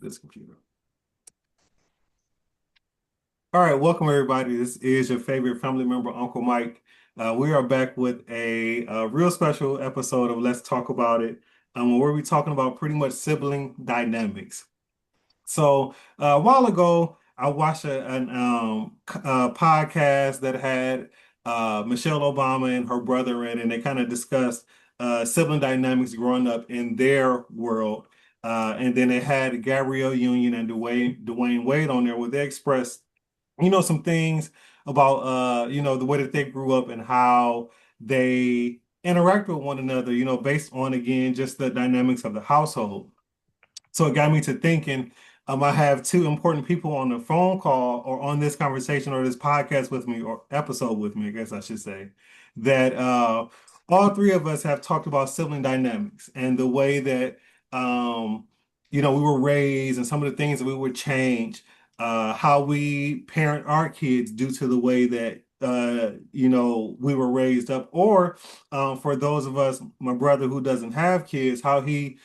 this computer. All right, welcome everybody. This is your favorite family member, Uncle Mike. We are back with a real special episode of Let's Talk About It, where we're talking about pretty much sibling dynamics. So a while ago, I watched a podcast that had Michelle Obama and her brother in, and they kind of discussed sibling dynamics growing up in their world. And then they had Gabrielle Union and Dwayne Wade on there, where they expressed some things about the way that they grew up and how they interact with one another, based on again just the dynamics of the household. So it got me to thinking, I have two important people on the phone call or on this conversation or this podcast with me or episode with me, I guess I should say, that all three of us have talked about sibling dynamics and the way that we were raised and some of the things that we would change, how we parent our kids due to the way that we were raised up, or for those of us, my brother who doesn't have kids, how he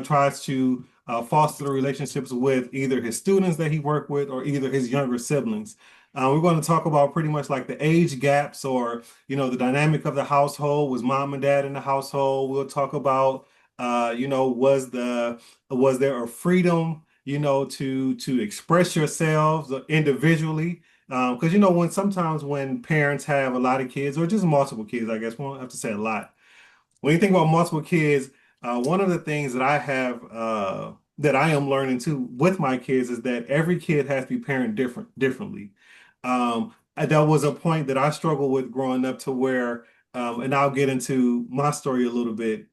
tries to foster the relationships with either his students that he worked with or either his younger siblings. We're going to talk about pretty much like the age gaps or, the dynamic of the household. Was mom and dad in the household? We'll talk about, was there a freedom, to express yourselves individually? Because, when sometimes when parents have a lot of kids or just multiple kids, I guess we don't have to say a lot. When you think about multiple kids, one of the things that I have that I am learning too with my kids is that every kid has to be parented differently. And that was a point that I struggled with growing up to where, and I'll get into my story a little bit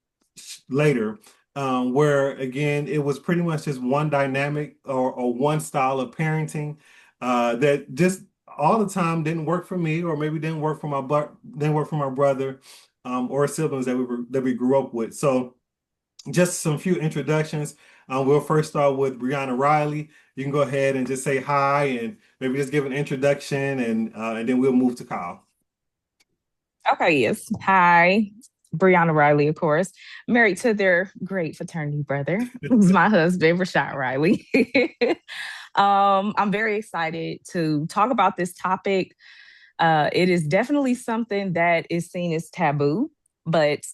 later, where again it was pretty much just one dynamic or one style of parenting that just all the time didn't work for me, or maybe didn't work for my brother or siblings that we grew up with. So just some few introductions. We'll first start with Brianna Riley. You can go ahead and just say hi and maybe just give an introduction, and then we'll move to Kyle. Okay, yes. Hi, Brianna Riley, of course. Married to their great fraternity brother, who's my husband, Rashad Riley. I'm very excited to talk about this topic. It is definitely something that is seen as taboo, but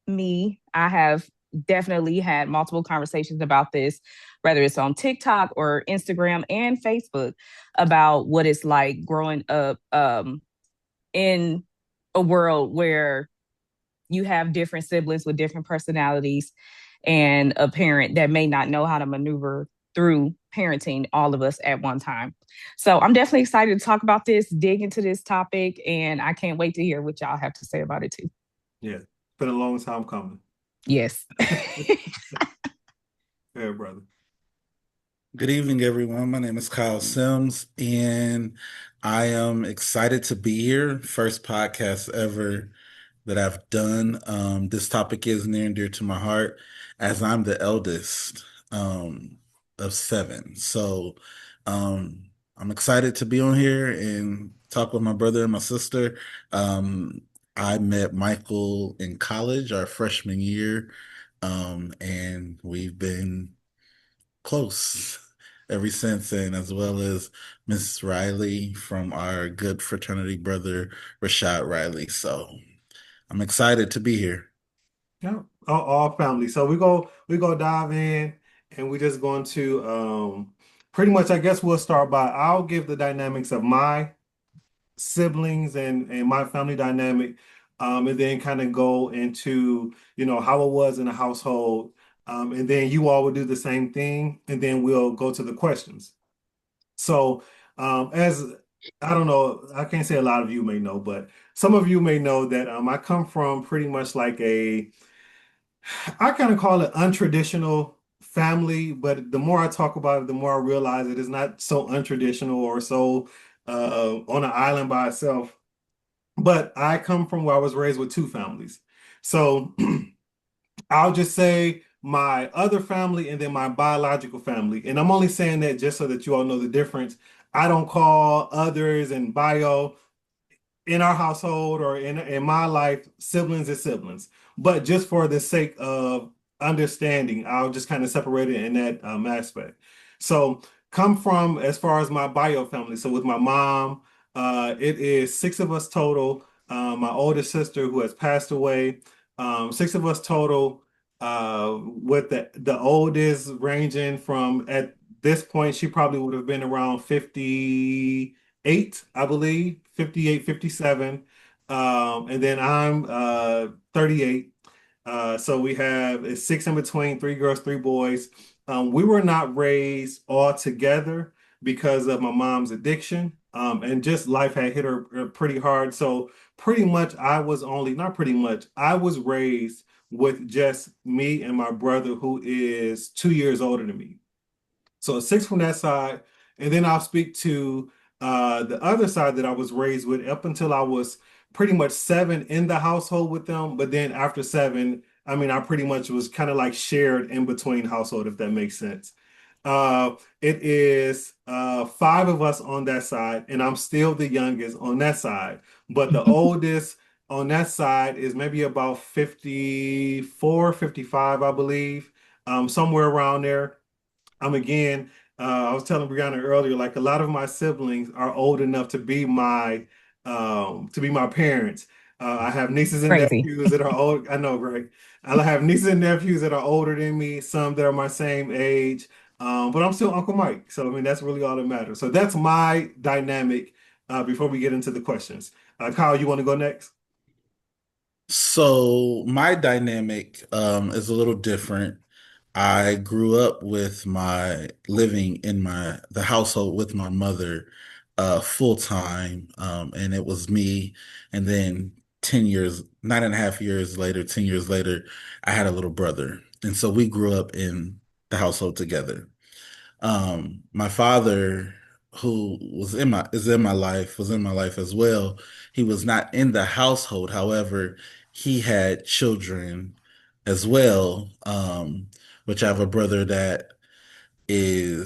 I have definitely had multiple conversations about this, whether it's on TikTok or Instagram and Facebook, about what it's like growing up in a world where you have different siblings with different personalities and a parent that may not know how to maneuver through parenting all of us at one time. So I'm definitely excited to talk about this, dig into this topic, and I can't wait to hear what y'all have to say about it too. Yeah, it's been a long time coming. Yes. Yeah, brother. Good evening, everyone. My name is Kyle Sims, and I am excited to be here. First podcast ever that I've done. This topic is near and dear to my heart as I'm the eldest of seven. So I'm excited to be on here and talk with my brother and my sister. I met Michael in college, our freshman year, and we've been close ever since then, as well as Miss Riley from our good fraternity brother, Rashad Riley. So I'm excited to be here. Yeah, all family. So we go dive in, and we're just going to pretty much. I guess we'll start by I'll give the dynamics of my siblings and my family dynamic, and then kind of go into how it was in the household, and then you all will do the same thing, and then we'll go to the questions. So, as I don't know, I can't say a lot of you may know, but some of you may know that I come from pretty much like I kind of call it untraditional family, but the more I talk about it, the more I realize it is not so untraditional or so on an island by itself. But I come from where I was raised with two families. So I'll just say my other family and then my biological family. And I'm only saying that just so that you all know the difference. I don't call others and bio in our household or in my life, siblings is siblings. But just for the sake of understanding, I'll just kind of separate it in that aspect. So come from as far as my bio family. So with my mom, it is six of us total. My oldest sister who has passed away. Six of us total. With the oldest ranging from at this point, she probably would have been around 58, I believe, 58, 57. And then I'm 38. So we have it's six in between, three girls, three boys. We were not raised all together because of my mom's addiction. And just life had hit her pretty hard. So pretty much I was only, not pretty much, I was raised with just me and my brother who is 2 years older than me. So six from that side, and then I'll speak to the other side that I was raised with up until I was pretty much seven in the household with them. But then after seven, I mean, I pretty much was kind of like shared in between household, if that makes sense. It is five of us on that side, and I'm still the youngest on that side. But the oldest on that side is maybe about 54, 55, I believe, somewhere around there. Again, I was telling Brianna earlier, like a lot of my siblings are old enough to be my parents. I have nieces and Crazy. nephews that are old. I know, Greg. I have nieces and nephews that are older than me, some that are my same age. But I'm still Uncle Mike. So I mean that's really all that matters. So that's my dynamic before we get into the questions. Kyle, you want to go next? So my dynamic is a little different. I grew up with my living in the household with my mother full time. And it was me. And then 10 years, 9.5 years later, 10 years later, I had a little brother. And so we grew up in the household together. My father, who was in my life as well. He was not in the household. However, he had children as well. Which I have a brother that I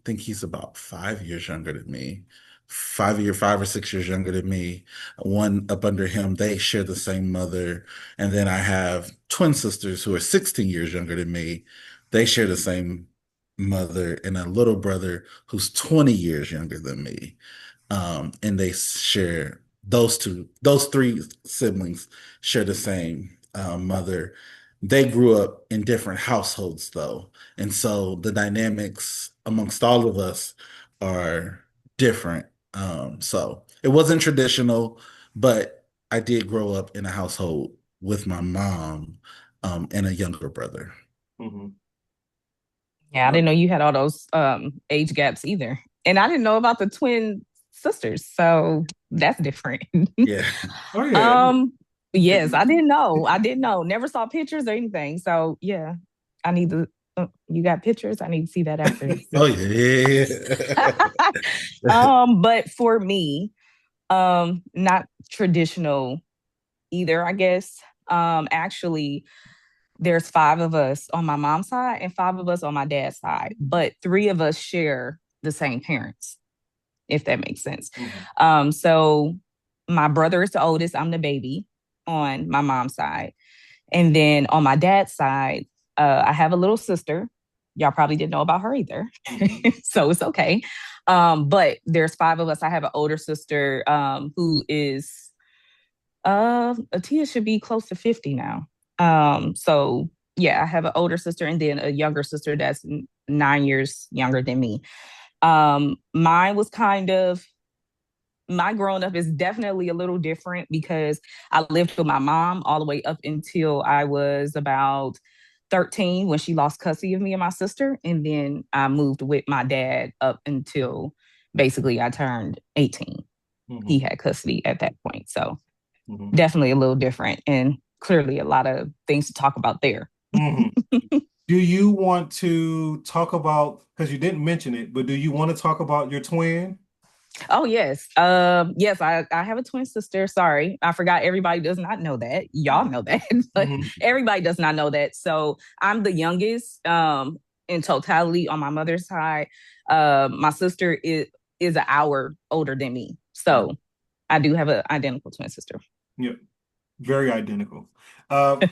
think he's about 5 years younger than me. 5 or 6 years younger than me. One up under him, they share the same mother. And then I have twin sisters who are 16 years younger than me. They share the same mother, and a little brother who's 20 years younger than me. And they share those three siblings share the same mother. They grew up in different households though. And so the dynamics amongst all of us are different. So it wasn't traditional, but I did grow up in a household with my mom, and a younger brother. Hmm. Yeah, I didn't know you had all those age gaps either. And I didn't know about the twin sisters. So that's different. Yeah. Oh yeah. um yes, I didn't know. I didn't know. Never saw pictures or anything. So yeah, I need to you got pictures? I need to see that after this. Oh yeah. Yeah. But for me, not traditional either, I guess. Actually, there's five of us on my mom's side and five of us on my dad's side, but three of us share the same parents, if that makes sense. Mhm. So my brother is the oldest. I'm the baby on my mom's side. And then on my dad's side, I have a little sister. Y'all probably didn't know about her either. Mhm. So it's okay. But there's five of us. I have an older sister who is Atia should be close to 50 now. So yeah, I have an older sister and then a younger sister that's 9 years younger than me. Mine was kind of my growing up is definitely a little different because I lived with my mom all the way up until I was about 13 when she lost custody of me and my sister. And then I moved with my dad up until basically I turned 18. He Mhm. had custody at that point. So Mhm. definitely a little different and clearly a lot of things to talk about there. Mhm. Do you want to talk about, because you didn't mention it, but do you want to talk about your twin? Oh yes. Yes, I have a twin sister. Sorry. I forgot everybody does not know that. Y'all know that, but Mhm. everybody does not know that. So I'm the youngest in totality on my mother's side. My sister is an hour older than me. Mhm. So I do have an identical twin sister. Yep. very identical. Uh,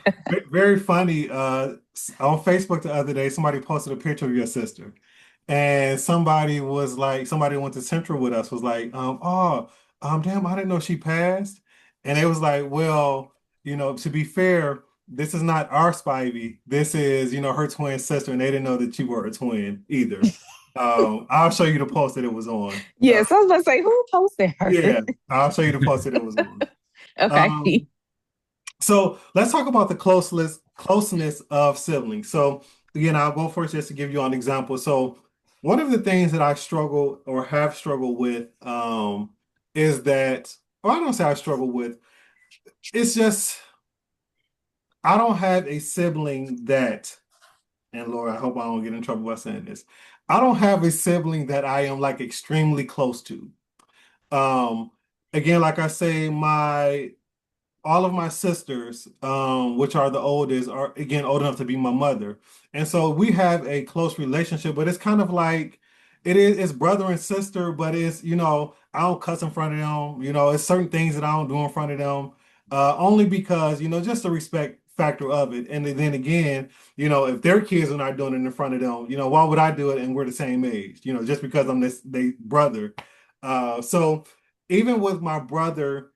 Very funny. On Facebook the other day, somebody posted a picture of your sister, and somebody went to Central with us was like, damn, I didn't know she passed. And it was like, well, to be fair, this is not our Spivey. This is, her twin sister, and they didn't know that you were a twin either. I'll show you the post that it was on. Yes, I was about to say, who posted her? Yeah, I'll show you the post that it was on. Okay. Um, so let's talk about the closeness of siblings. So again, I'll go first just to give you an example. So one of the things that I struggle or have struggled with is that, or I don't say I struggle with, it's just I don't have a sibling that, and Lord, I hope I don't get in trouble by saying this. I don't have a sibling that I am like extremely close to. Um, Again, like I say, my all of my sisters, which are the oldest, are again old enough to be my mother. And so we have a close relationship, but it's kind of like it's brother and sister, but I don't cuss in front of them. It's certain things that I don't do in front of them, only because, just the respect factor of it. And then again, if their kids are not doing it in front of them, why would I do it and we're the same age? Just because I'm this they brother. So even with my brother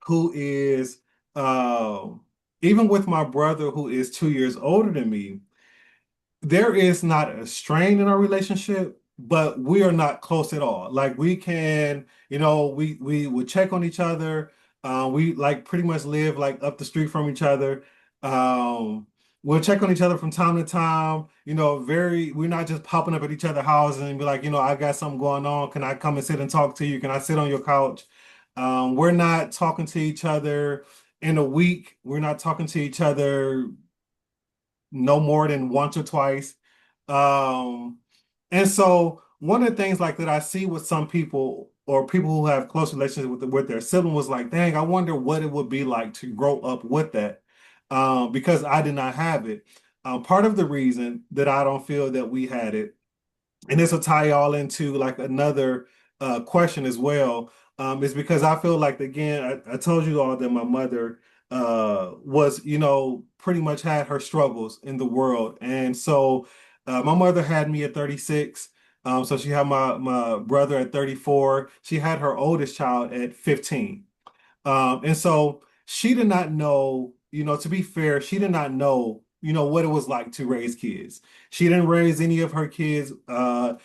who is uh, even with my brother who is 2 years older than me, there is not a strain in our relationship, but we are not close at all. Like we can, we would check on each other. We like pretty much live like up the street from each other. Um, we'll check on each other from time to time. We're not just popping up at each other's houses and be like, I got something going on. Can I come and sit and talk to you? Can I sit on your couch? We're not talking to each other in a week. We're not talking to each other no more than once or twice. Um, and so one of the things like that I see with some people or people who have close relationships with their sibling was like, dang, I wonder what it would be like to grow up with that. Because I did not have it. Part of the reason that I don't feel that we had it, and this will tie all into like another question as well, is because I feel like again, I told you all that my mother was, pretty much had her struggles in the world, and so my mother had me at 36. So she had my brother at 34. She had her oldest child at 15. And so she did not know, to be fair, she did not know, what it was like to raise kids. She didn't raise any of her kids.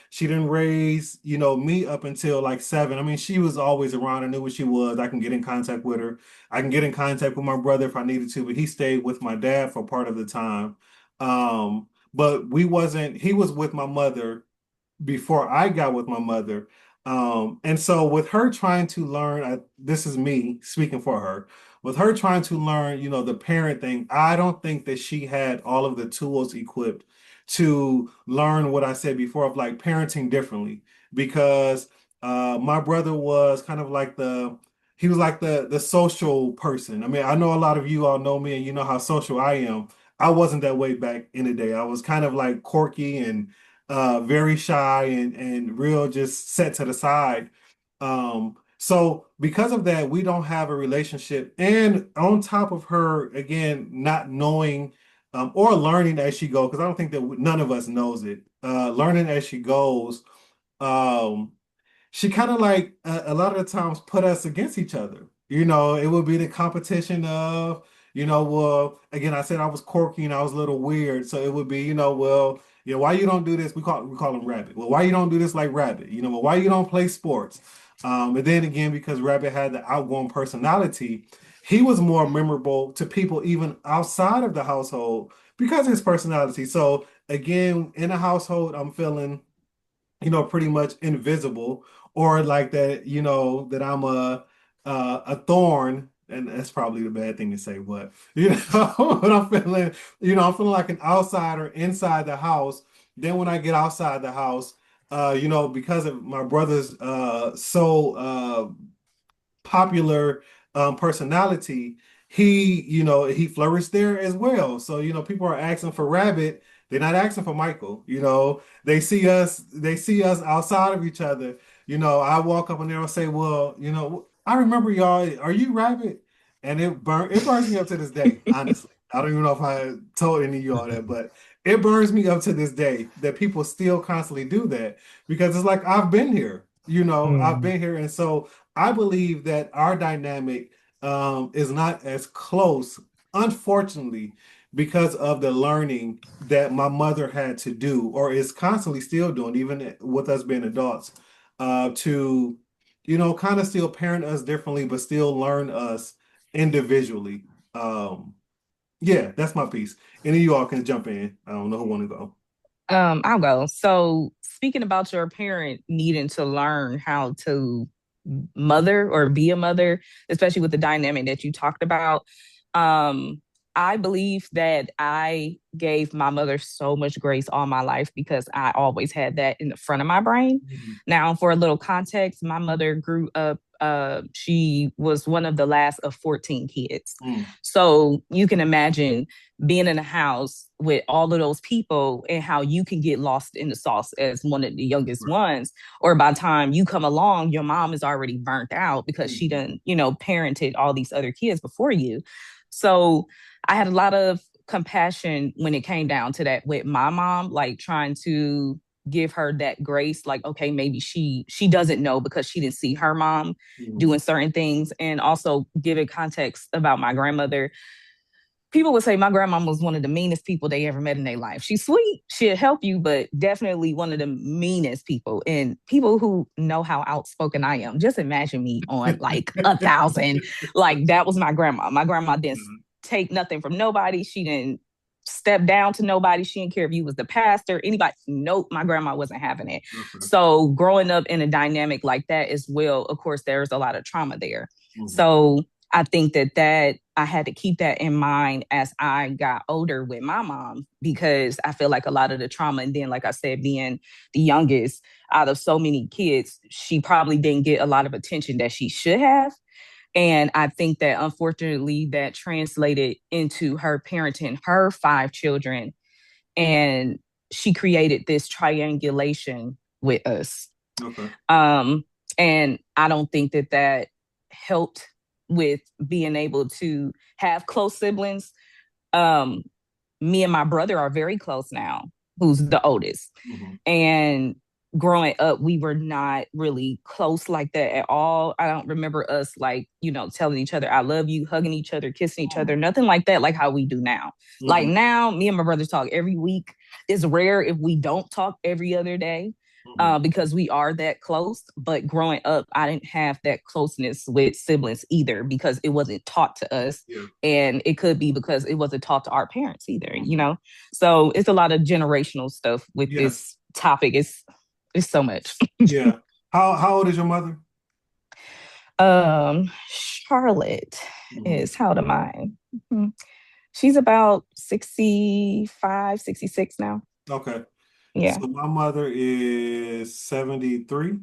She didn't raise, me up until like 7. I mean, she was always around. I knew what she was. I can get in contact with her. I can get in contact with my brother if I needed to, but he stayed with my dad for part of the time. But he was with my mother before I got with my mother. And so with her trying to learn, this is me speaking for her, with her trying to learn, the parent thing, I don't think that she had all of the tools equipped to learn what I said before of like parenting differently because my brother was kind of like he was like the social person. I mean, I know a lot of you all know me and you know how social I am. I wasn't that way back in the day. I was kind of like quirky and very shy and real just set to the side. So because of that, we don't have a relationship. And on top of her, again, not knowing or learning as she goes, because I don't think that none of us knows it. Learning as she goes, um, she kind of like a lot of the times put us against each other. It would be the competition of, well, again, I said I was quirky and I was a little weird. So it would be, well, why you don't do this? We call him Rabbit. Well, why you don't do this like Rabbit? Well, why you don't play sports? And then again, because Rabbit had the outgoing personality, he was more memorable to people even outside of the household because of his personality. So again, in a household, I'm feeling pretty much invisible, or like that, that I'm a thorn, and that's probably the bad thing to say, but but I'm feeling like an outsider inside the house. Then when I get outside the house, because of my brother's so popular personality, he flourished there as well. So, people are asking for Rabbit. They're not asking for Michael. They see us outside of each other. I walk up and they'll say, well, I remember y'all, are you Rabbit? and it burns me up to this day, honestly. I don't even know if I told any of you all that, but it burns me up to this day that people still constantly do that because it's like I've been here, I've Mm. been here. And so I believe that our dynamic is not as close, unfortunately, because of the learning that my mother had to do or is constantly still doing, even with us being adults, to kind of still parent us differently, but still learn us individually. Um, yeah, that's my piece. Any of you all can jump in. I don't know who want to go. I'll go. So, speaking about your parent needing to learn how to mother or be a mother, especially with the dynamic that you talked about, um, I believe that I gave my mother so much grace all my life because I always had that in the front of my brain. Mhm. Now, for a little context, my mother grew up, she was one of the last of 14 kids. Mm. So you can imagine being in a house with all of those people and how you can get lost in the sauce as one of the youngest Right. ones. Or by the time you come along, your mom is already burnt out because she Mhm. done, parented all these other kids before you. So I had a lot of compassion when it came down to that with my mom, like trying to give her that grace, like, okay, maybe she doesn't know because she didn't see her mom Mhm. doing certain things. And also give it context about my grandmother. People would say my grandma was one of the meanest people they ever met in their life. She's sweet, she'll help you, but definitely one of the meanest people. And people who know how outspoken I am, just imagine me on like 1,000. Like that was my grandma. My grandma didn't Mhm. take nothing from nobody. She didn't step down to nobody. She didn't care if you was the pastor, anybody. Nope, my grandma wasn't having it. Okay. So growing up in a dynamic like that as well, of course, there's a lot of trauma there. Mhm. So I think that I had to keep that in mind as I got older with my mom because I feel like a lot of the trauma, and then like I said, being the youngest out of so many kids, she probably didn't get a lot of attention that she should have. And I think that unfortunately that translated into her parenting her 5 children, and she created this triangulation with us. Okay. Um, and I don't think that helped with being able to have close siblings. Um, Me and my brother are very close now, who's the oldest. Mhm. And growing up, we were not really close like that at all. I don't remember us like, telling each other, I love you, hugging each other, kissing each other, Mhm. nothing like that, like how we do now. Like Mhm. now, me and my brother talk every week. It's rare if we don't talk every other day. Mhm. Because we are that close. But growing up, I didn't have that closeness with siblings either because it wasn't taught to us. Yeah. And it could be because it wasn't taught to our parents either, Mhm. So it's a lot of generational stuff with Yeah. this topic. It's so much. Yeah. How old is your mother? Charlotte Mhm. is how old am I? Mhm. She's about 65, 66 now. Okay. Yeah. So my mother is 73,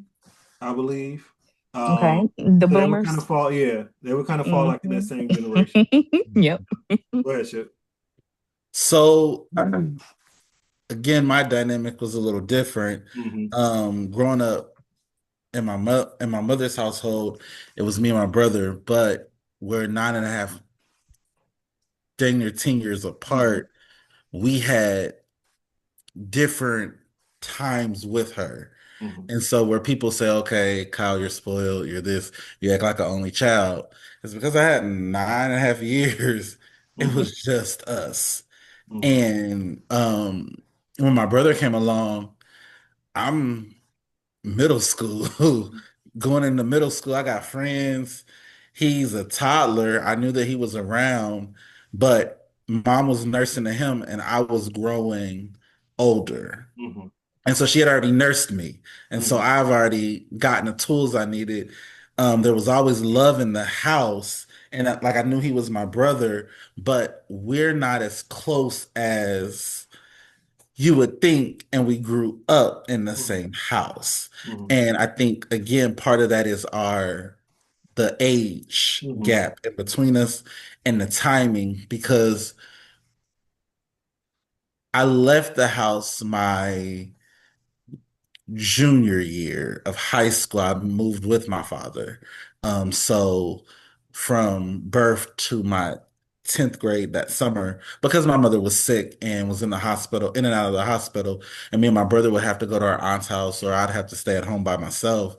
I believe. Okay. Um, The so they would kind of boomers. fall, yeah, they would kind of fall like in that Hmm. same generation. Yep. Go ahead, Shit. So again, my dynamic was a little different. Hmm. Growing up in my mother's household, it was me and my brother, but we're 9.5, dang near 10 years Hmm. apart. We had different times with her. Hmm. And so where people say, okay, Kyle, you're spoiled, you're this, you act like an only child, it's because I had 9.5 years. It Hmm. was just us. Hmm. And when my brother came along, I'm middle school. Going into middle school, I got friends. He's a toddler. I knew that he was around, but mom was nursing to him and I was growing older. Hmm. And so she had already nursed me. And so Hmm. I've already gotten the tools I needed. There was always love in the house. And like I knew he was my brother, but we're not as close as you would think, and we grew up in the Hmm. same house. Hmm. And I think again, part of that is our the age Hmm. gap in between us and the timing, because I left the house my junior year of high school. I moved with my father. So from birth to my 10th grade that summer because my mother was sick and was in the hospital, in and out of the hospital, and me and my brother would have to go to our aunt's house or I'd have to stay at home by myself.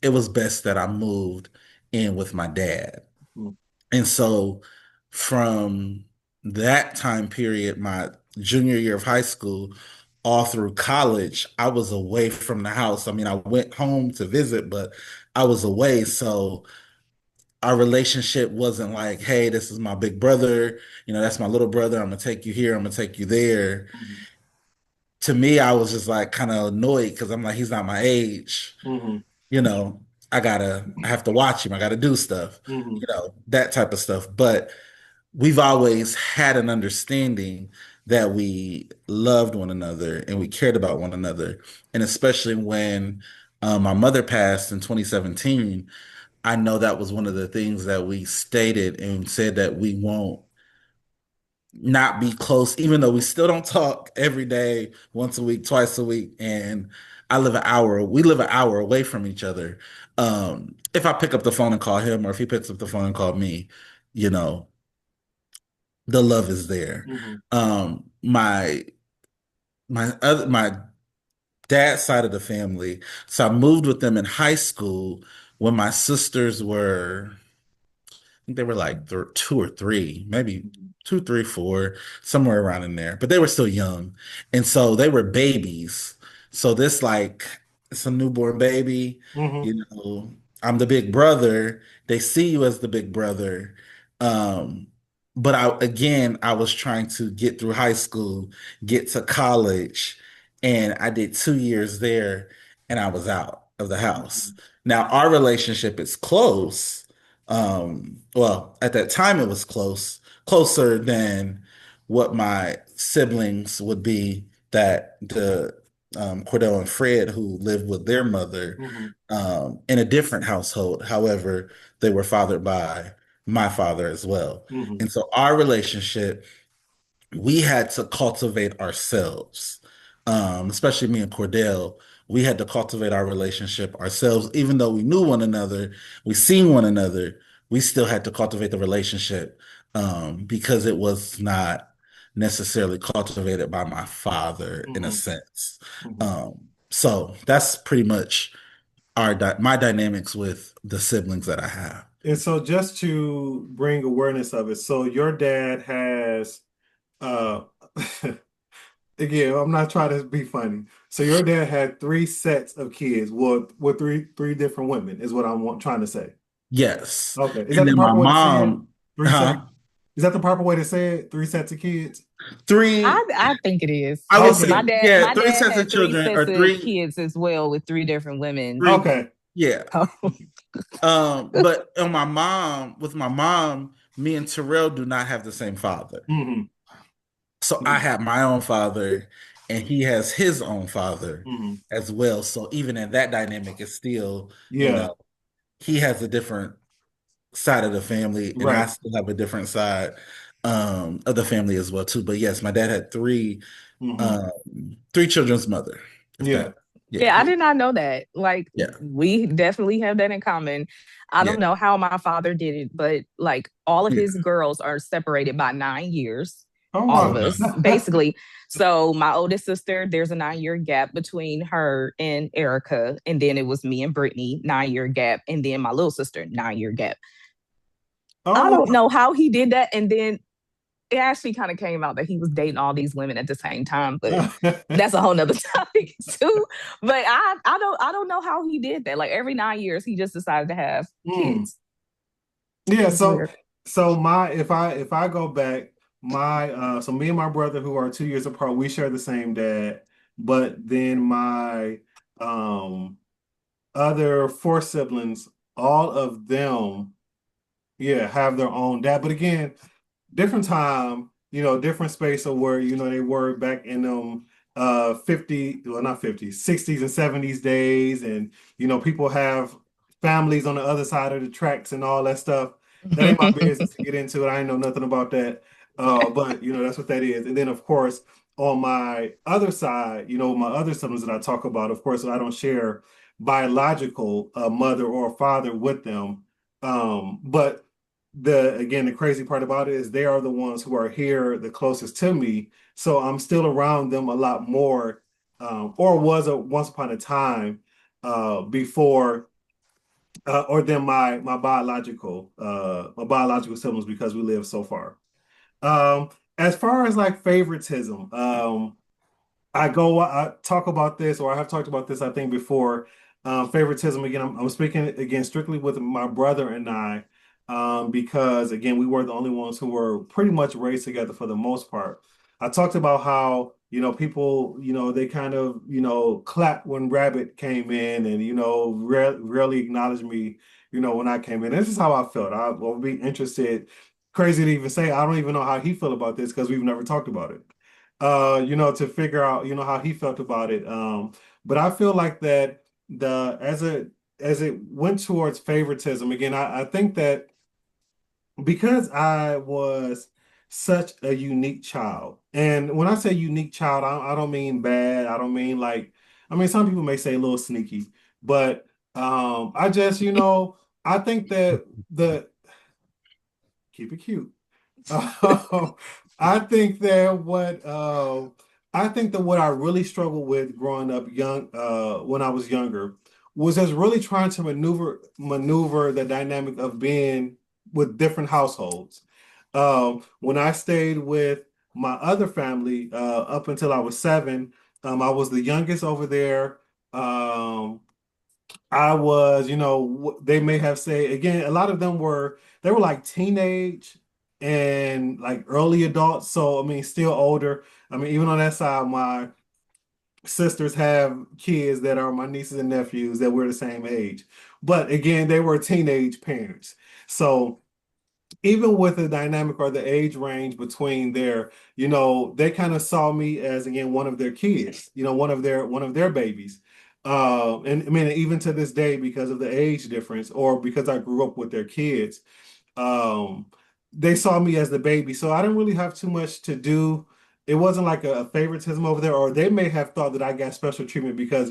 It was best that I moved in with my dad. Mm, And so from that time period, my junior year of high school, all through college, I was away from the house. I mean, I went home to visit, but I was away. So our relationship wasn't like, hey, this is my big brother, that's my little brother. I'm gonna take you here, I'm gonna take you there. mhm, To me, I was just like kind of annoyed because I'm like, he's not my age, mhm, you know. I have to watch him. I gotta do stuff, mhm, that type of stuff. But we've always had an understanding that we loved one another and we cared about one another. And especially when my mother passed in 2017, I know that was one of the things that we stated and said that we won't not be close, even though we still don't talk every day, once a week, twice a week. And we live an hour away from each other. If I pick up the phone and call him, or if he picks up the phone and call me, you know, the love is there. mhm, My dad's side of the family. So I moved with them in high school when my sisters were think they were like two or three, maybe mhm, two, three, four, somewhere around in there. But they were still young. And so they were babies. So this like it's a newborn baby, mhm, you know, I'm the big brother. They see you as the big brother. Um, but I was trying to get through high school, get to college, and I did 2 years there and I was out of the house. mhm, Now our relationship is close, well, at that time it was closer than what my siblings would be that the Cordell and Fred who lived with their mother mhm, in a different household. However, they were fathered by my father as well. mhm, And so our relationship we had to cultivate ourselves. Especially me and Cordell, we had to cultivate our relationship ourselves, even though we knew one another, we seen one another, we still had to cultivate the relationship because it was not necessarily cultivated by my father in a mhm, sense. mhm. So that's pretty much my dynamics with the siblings that I have. And so just to bring awareness of it, so your dad has uh again, I'm not trying to be funny. So your dad had three sets of kids, with three different women, is what trying to say. Yes. Okay, is And that the then my proper way to say it? mom, Three set. huh? Is that the proper way to say it? Three sets of kids. Three, I think it is. I would Because Okay. my say, dad yeah, my three dad sets of had three children sets or of kids as well with three different women. three, Okay. yeah. Okay. But with my mom, me and Terrell do not have the same father. Hmm. So I have my own father and he has his own father Hmm. as well. So even in that dynamic, it's still, Yeah. he has a different side of the family and I Right. still have a different side of the family as well too. But yes, my dad had Hmm. um three children's mother, if Yeah. that, yeah, Yeah, I did not know that. Like, yeah, we definitely have that in common. I yeah, don't know how my father did it, but like all of yeah. his girls are separated by 9 years, Oh all Oh of my wow. us, basically. So my oldest sister, there's a 9 year gap between her and Erica. And then it was me and Brittany, 9 year gap. And then my little sister, 9 year gap. I Oh don't know how he did that. And then it actually kind of came out that he was dating all these women at the same time, but my. that's a whole nother topic too. But I don't know how he did that. Like every 9 years, he just decided to have Hmm. kids. It Yeah, was so weird. so my if I go back, my so me and my brother who are 2 years apart, we share the same dad, but then my um other four siblings, all of them, yeah, have their own dad. But again, different time, different space of where, they were back in them 50, well not 50s, 60s and 70s days. And, people have families on the other side of the tracks and all that stuff. That ain't my business to get into it. I ain't know nothing about that. But that's what that is. And then of course, on my other side, my other siblings that I talk about, of course, I don't share biological mother or father with them. But the crazy part about it is they are the ones who are here the closest to me. So I'm still around them a lot more, or was once upon a time before or than my biological siblings because we live so far. As far as like favoritism, I talk about this, or I have talked about this, I think, before. Favoritism, again, I'm speaking again strictly with my brother and I, because again, we were the only ones who were pretty much raised together for the most part. I talked about how, people, they kind of, clapped when Rabbit came in and, rarely acknowledged me, when I came in. This is how I felt. I will be interested, crazy to even say, I don't even know how he felt about this because we've never talked about it to figure out, how he felt about it. But I feel like that as it went towards favoritism, again, I think that because I was such a unique child, and when I say unique child, I don't mean bad. I don't mean like, I mean, some people may say a little sneaky, but I just, I think that the keep it cute. Uh, I think that what I really struggled with growing up young when I was younger was just really trying to maneuver the dynamic of being with different households. When I stayed with my other family up until I was 7, I was the youngest over there. Um, I was, they may have said again, a lot of them they were like teenage and like early adults. So I mean, still older. I mean, even on that side, my sisters have kids that are my nieces and nephews that were the same age. But again, they were teenage parents. So even with the dynamic or the age range between there, they kind of saw me as again one of their kids, one of their babies. And I mean, even to this day, because of the age difference, or because I grew up with their kids, um, they saw me as the baby, so I didn't really have too much to do. It wasn't like a favoritism over there, or they may have thought that I got special treatment because,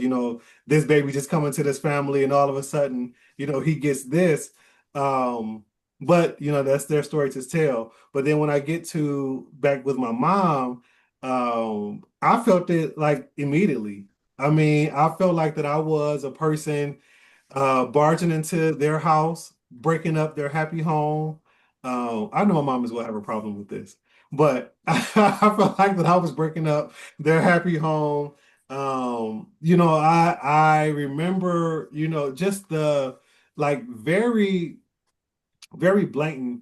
this baby just coming to this family and all of a sudden, he gets this. But, that's their story to tell. But then when I get to back with my mom, I felt it like immediately. I mean, I felt like that I was a person barging into their house, breaking up their happy home. I know my mom is going to have a problem with this, but I felt like that I was breaking up their happy home. I remember, just the like very, very blatant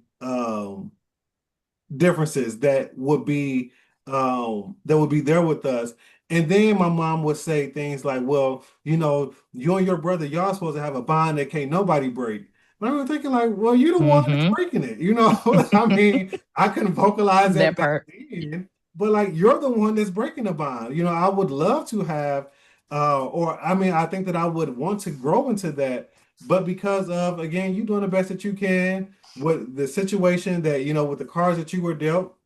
differences that would be there with us. And then my mom would say things like, well, you and your brother, y'all supposed to have a bond that can't nobody break. And I was thinking like, well, you the one that's Mm-hmm. breaking it, I mean, I couldn't vocalize that That back part. then, but like you're the one that's breaking the bond. I would love to have or I mean, I think that I would want to grow into that, but because of again, you doing the best that you can with the situation that with the cards that you were dealt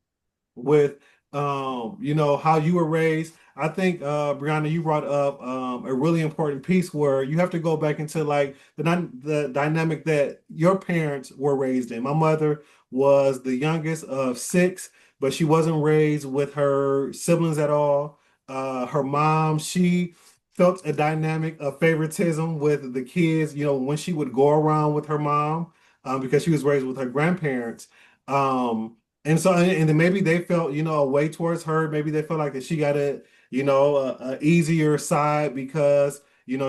with how you were raised. I think Brianna, you brought up a really important piece where you have to go back into like the dynamic that your parents were raised in. My mother was the youngest of 6, but she wasn't raised with her siblings at all. Her mom, she felt a dynamic of favoritism with the kids, when she would go around with her mom, because she was raised with her grandparents. And so, and then maybe they felt, a way towards her. Maybe they felt like that she got a easier side because,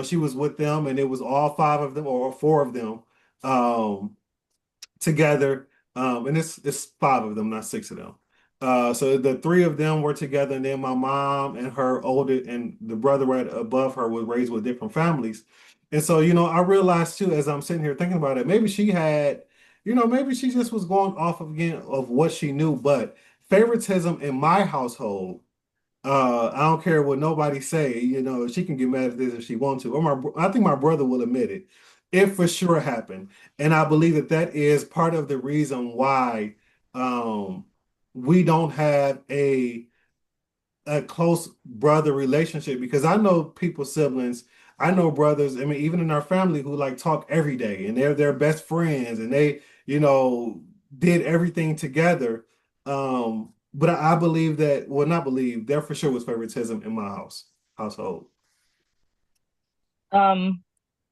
she was with them and it was all 5 of them or 4 of them um, together. And it's 5 of them, not 6 of them. So the 3 of them were together, and then my mom and her older and the brother right above her was raised with different families. And so, I realized too, as I'm sitting here thinking about it, maybe she had, maybe she just was going off of again of what she knew, but favoritism in my household, I don't care what nobody say, she can get mad at this if she wants to, or I think my brother will admit it. It for sure happened. And I believe that that is part of the reason why um, we don't have a close brother relationship because I know people's siblings. I know brothers, I mean, even in our family who like talk every day and they're their best friends and they, you know, did everything together. But I believe that, well, not believe, there for sure was favoritism in my household. Um,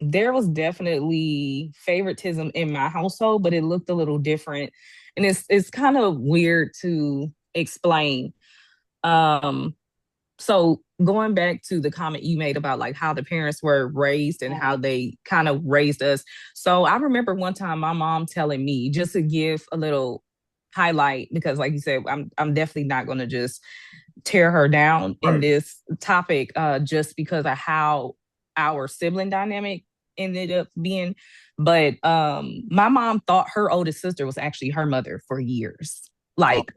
there was definitely favoritism in my household, but it looked a little different. And it's kind of weird to explain. Um, so going back to the comment you made about like how the parents were raised and how they kind of raised us. So I remember one time my mom telling me, just to give a little highlight, because like you said, I'm definitely not gonna just tear her down in Right. this topic just because of how our sibling dynamic ended up being. But my mom thought her oldest sister was actually her mother for years. Oh, Like,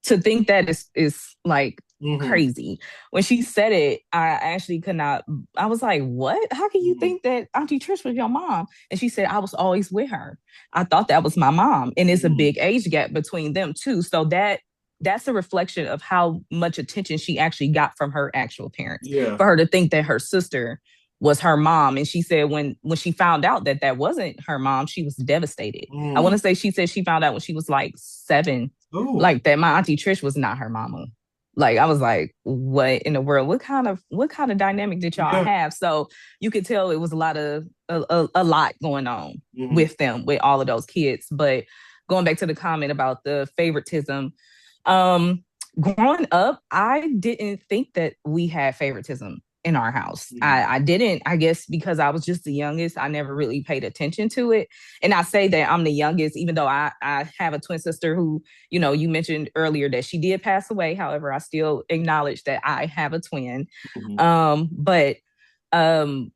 to think that is like hmm crazy. When she said it, I actually could not. I was like, "What? How can you think that Auntie Trish was your mom?" And she said, "I was always with her. I thought that was my mom." And it's a hmm big age gap between them too. So that's a reflection of how much attention she actually got from her actual parents. Yeah. For her to think that her sister was her mom, and she said when she found out that that wasn't her mom, she was devastated. I want Mm. to say she said she found out when she was like 7, Oh, like that my auntie Trish was not her mama. Like I was like, what in the world? What kind of dynamic did y'all yeah. have? So you could tell it was a lot going on hmm with them, with all of those kids. But going back to the comment about the favoritism, um, growing up, I didn't think that we had favoritism in our house. hmm I didn't, I guess because I was just the youngest, I never really paid attention to it. And I say that I'm the youngest, even though I have a twin sister who, you mentioned earlier that she did pass away. However, I still acknowledge that I have a twin. hmm But um,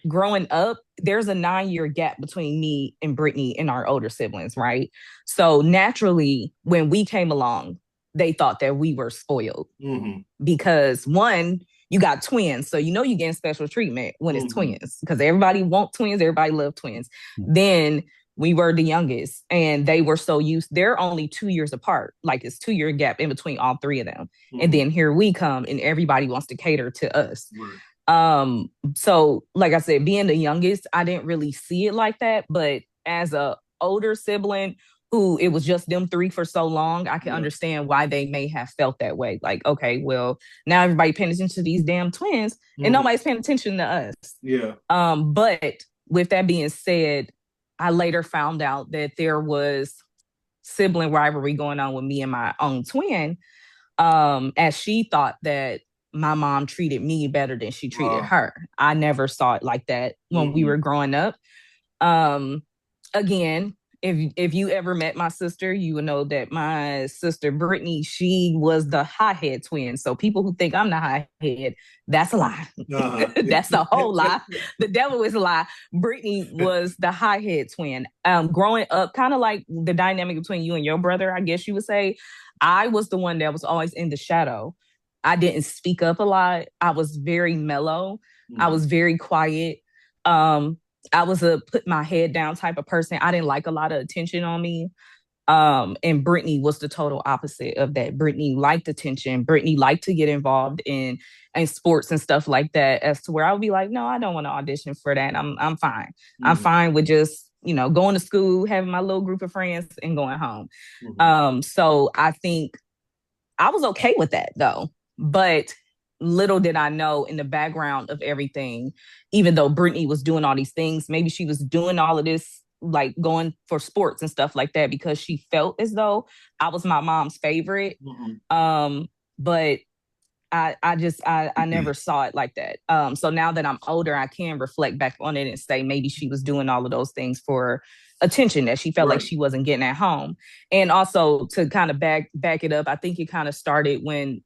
growing up, there's a 9-year gap between me and Brittany and our older siblings, right? So naturally, when we came along, they thought that we were spoiled hmm because one, you got twins, so you're getting special treatment when it's hmm twins because everybody want twins, everybody love twins. Then we were the youngest, and they were so used. They're only 2 years apart, like it's 2-year gap in between all three of them. And hmm then here we come, and everybody wants to cater to us. Right. So like I said, being the youngest, I didn't really see it like that. But as a older sibling who it was just them three for so long, I can Yeah. understand why they may have felt that way. Like, okay, well, now everybody paying attention to these damn twins and hmm nobody's paying attention to us. Yeah. But with that being said, I later found out that there was sibling rivalry going on with me and my own twin, as she thought that my mom treated me better than she treated Uh, her. I never saw it like that when we hmm were growing up. Um, Again, if you ever met my sister, you would know that my sister Brittany, she was the hothead twin. So people who think I'm the hothead, that's a lie. uh-huh. That's a whole lie. The devil is a lie. Brittany was the hothead twin. Growing up, kind of like the dynamic between you and your brother, I guess you would say, I was the one that was always in the shadow. I didn't speak up a lot. I was very mellow. I hmm was very quiet. Um, I was a put my head down type of person. I didn't like a lot of attention on me. And Brittany was the total opposite of that. Brittany liked attention. Brittany liked to get involved in sports and stuff like that. As to where I would be like, no, I don't want to audition for that. I'm fine. I'm hmm fine with just going to school, having my little group of friends, and going home. hmm So I think I was okay with that though. But little did I know in the background of everything, even though Brittany was doing all these things, maybe she was doing all of this, like going for sports and stuff like that, because she felt as though I was my mom's favorite. hmm But I never saw it like that. So now that I'm older, I can reflect back on it and say maybe she was doing all of those things for attention that she felt like Right. she wasn't getting at home. And also to kind of back it up, I think it kind of started when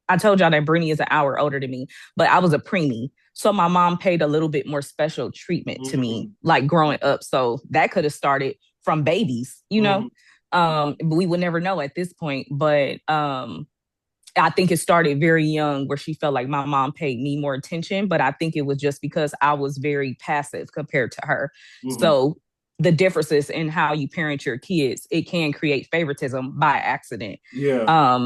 I told y'all that Brittany is an hour older than me, but I was a preemie. So my mom paid a little bit more special treatment to me, hmm like growing up. So that could have started from babies, hmm but we would never know at this point. But I think it started very young where she felt like my mom paid me more attention, but I think it was just because I was very passive compared to her. hmm So the differences in how you parent your kids, it can create favoritism by accident. Yeah.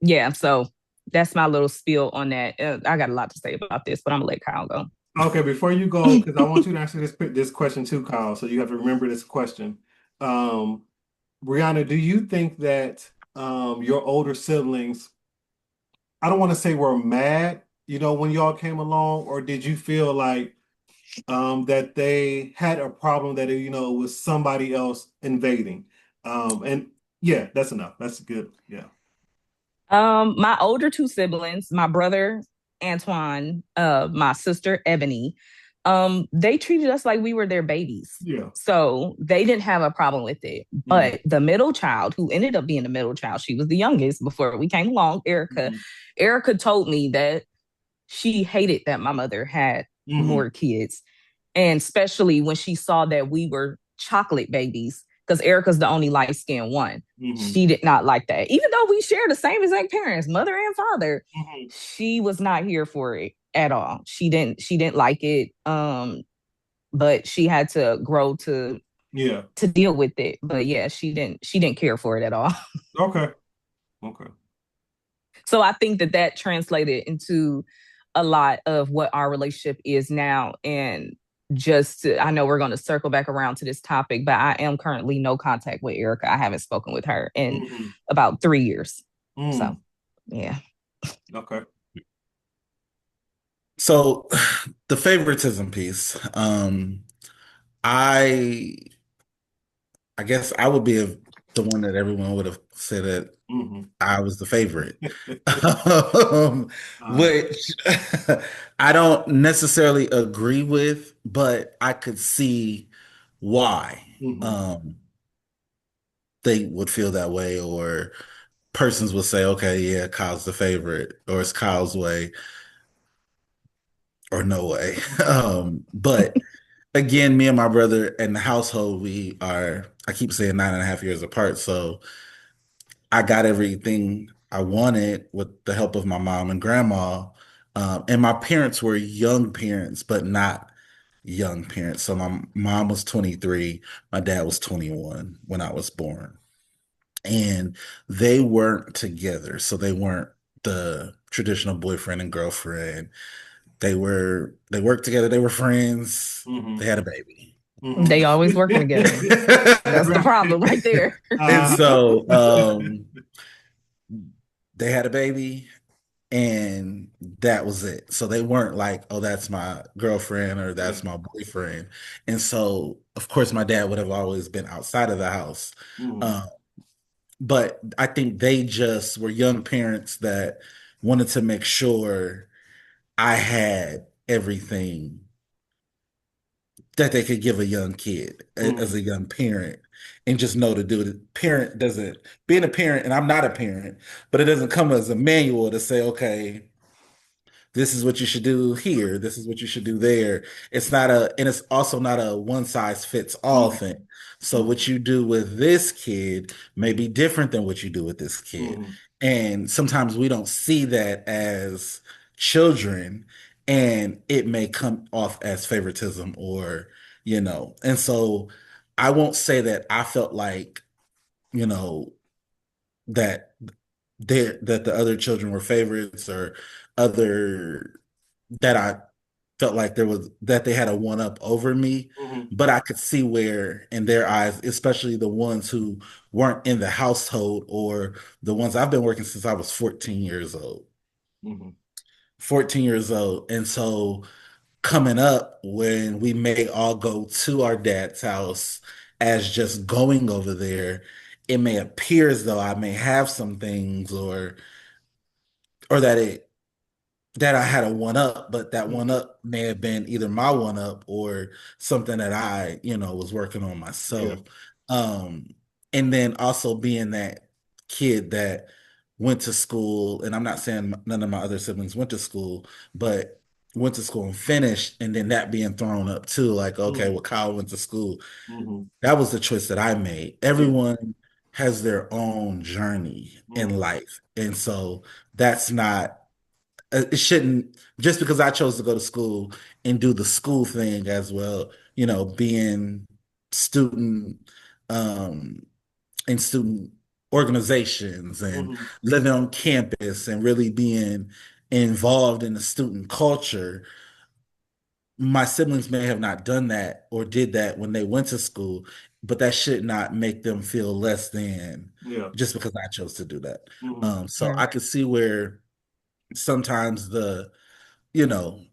Yeah, so that's my little spiel on that. I got a lot to say about this, but I'm gonna let Kyle go. Okay, before you go, because I want you to answer this question too, Kyle. So you have to remember this question. Um, Brianna, do you think that your older siblings, I don't want to say were mad, when y'all came along, or did you feel like that they had a problem that was somebody else invading? And yeah, that's enough. That's good. Yeah. My older two siblings, my brother Antoine, my sister Ebony, they treated us like we were their babies. Yeah. So they didn't have a problem with it. Mm-hmm. But the middle child, who ended up being the middle child, she was the youngest before we came along, Erica. Mm-hmm. Erica told me that she hated that my mother had Mm-hmm. more kids. And especially when she saw that we were chocolate babies, because Erica's the only light skinned one. Mm-hmm. She did not like that. Even though we share the same exact parents, mother and father, Mm-hmm. she was not here for it at all. She didn't like it. But she had to grow Yeah. to deal with it. But yeah, she didn't care for it at all. Okay. Okay. So I think that that translated into a lot of what our relationship is now. And I know we're going to circle back around to this topic, but I am currently no contact with Erica. I haven't spoken with her in Mm-hmm. about 3 years. So, Mm. yeah. Okay. So the favoritism piece, I I guess I would be the one that everyone would have said that Mm-hmm. I was the favorite, um, Uh, which I don't necessarily agree with, but I could see why mm-hmm. um, they would feel that way, or persons would say, okay, yeah, Kyle's the favorite, or it's Kyle's way, or no way. But again, me and my brother and the household, we are, I keep saying 9.5 years apart. So I got everything I wanted with the help of my mom and grandma. And my parents were young parents, but not young parents. So my mom was 23, my dad was 21 when I was born. And they weren't together. So they weren't the traditional boyfriend and girlfriend. They worked together, they were friends, Mm-hmm. they had a baby. They always working together. That's the Right. problem right there. And Uh, so they had a baby and that was it. So they weren't like, oh, that's my girlfriend or yeah. that's my boyfriend. And so, of course, my dad would have always been outside of the house. Mm-hmm. Um, but I think they just were young parents that wanted to make sure I had everything that they could give a young kid as Mm-hmm. a young parent and just know to do it. Parent doesn't, being a parent, and I'm not a parent, but it doesn't come as a manual to say, okay, this is what you should do here. This is what you should do there. It's not and it's also not a one size fits all thing. So what you do with this kid may be different than what you do with this kid. Mm-hmm. And sometimes we don't see that as children, and it may come off as favoritism and so I won't say that I felt like, you know, that that the other children were favorites or other that I felt like there was that they had a one up over me, Mm-hmm. but I could see where in their eyes, especially the ones who weren't in the household or the ones I've been working since I was 14 years old. Mm-hmm. 14 years old. And so coming up when we may all go to our dad's house as just going over there, it may appear as though I may have some things or that I had a one up, but that one Mm-hmm. up may have been either my one up or something that I, was working on Yeah. myself. Um, and then also being that kid that went to school, and I'm not saying none of my other siblings went to school, but went to school and finished, and then that being thrown up too, like, okay, Mm-hmm. well, Kyle went to school. Mm-hmm. That was the choice that I made. Yeah. Everyone has their own journey in Mm-hmm. life. And so that's not it shouldn't just because I chose to go to school and do the school thing as well, being student um in student organizations and Mm-hmm. living on campus and really being involved in the student culture. my siblings may have not done that or did that when they went to school, but that should not make them feel less than Yeah. just because I chose to do that. Hmm. So Right. I could see where sometimes you know,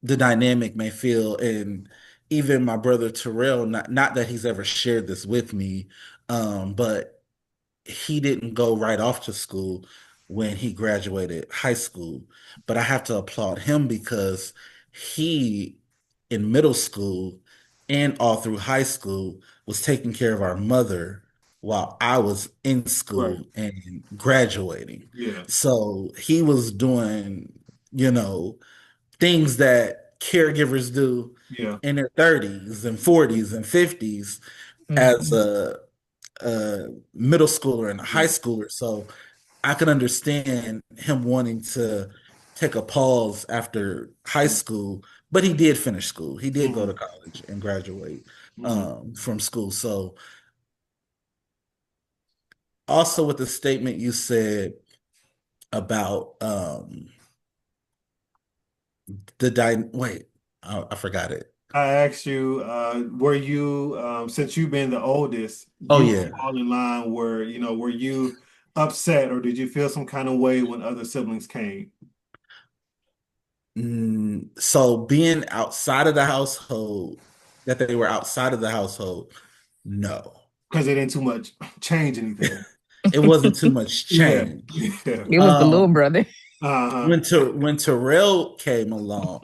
the dynamic may feel, and even my brother Terrell, not that he's ever shared this with me, but he didn't go right off to school when he graduated high school. But I have to applaud him because he, in middle school and all through high school, was taking care of our mother while I was in Right. school and graduating. Yeah. So he was doing, you know, things that caregivers do Yeah. in their 30s and 40s and 50s as Hmm. a middle schooler and a high Yeah. schooler. So I can understand him wanting to take a pause after high school, but he did finish school. He did go to Hmm. college and graduate Hmm. from school. So also with the statement you said about wait, I forgot it. I asked you, were you, since you've been the oldest, Oh you yeah. fall in line where, were you upset or did you feel some kind of way when other siblings came? So being outside of the household, that they were outside of the household, no. Because it didn't too much change anything. It wasn't too much Yeah. change. Yeah. It was the little Um, brother. Uh-huh. when Terrell came along,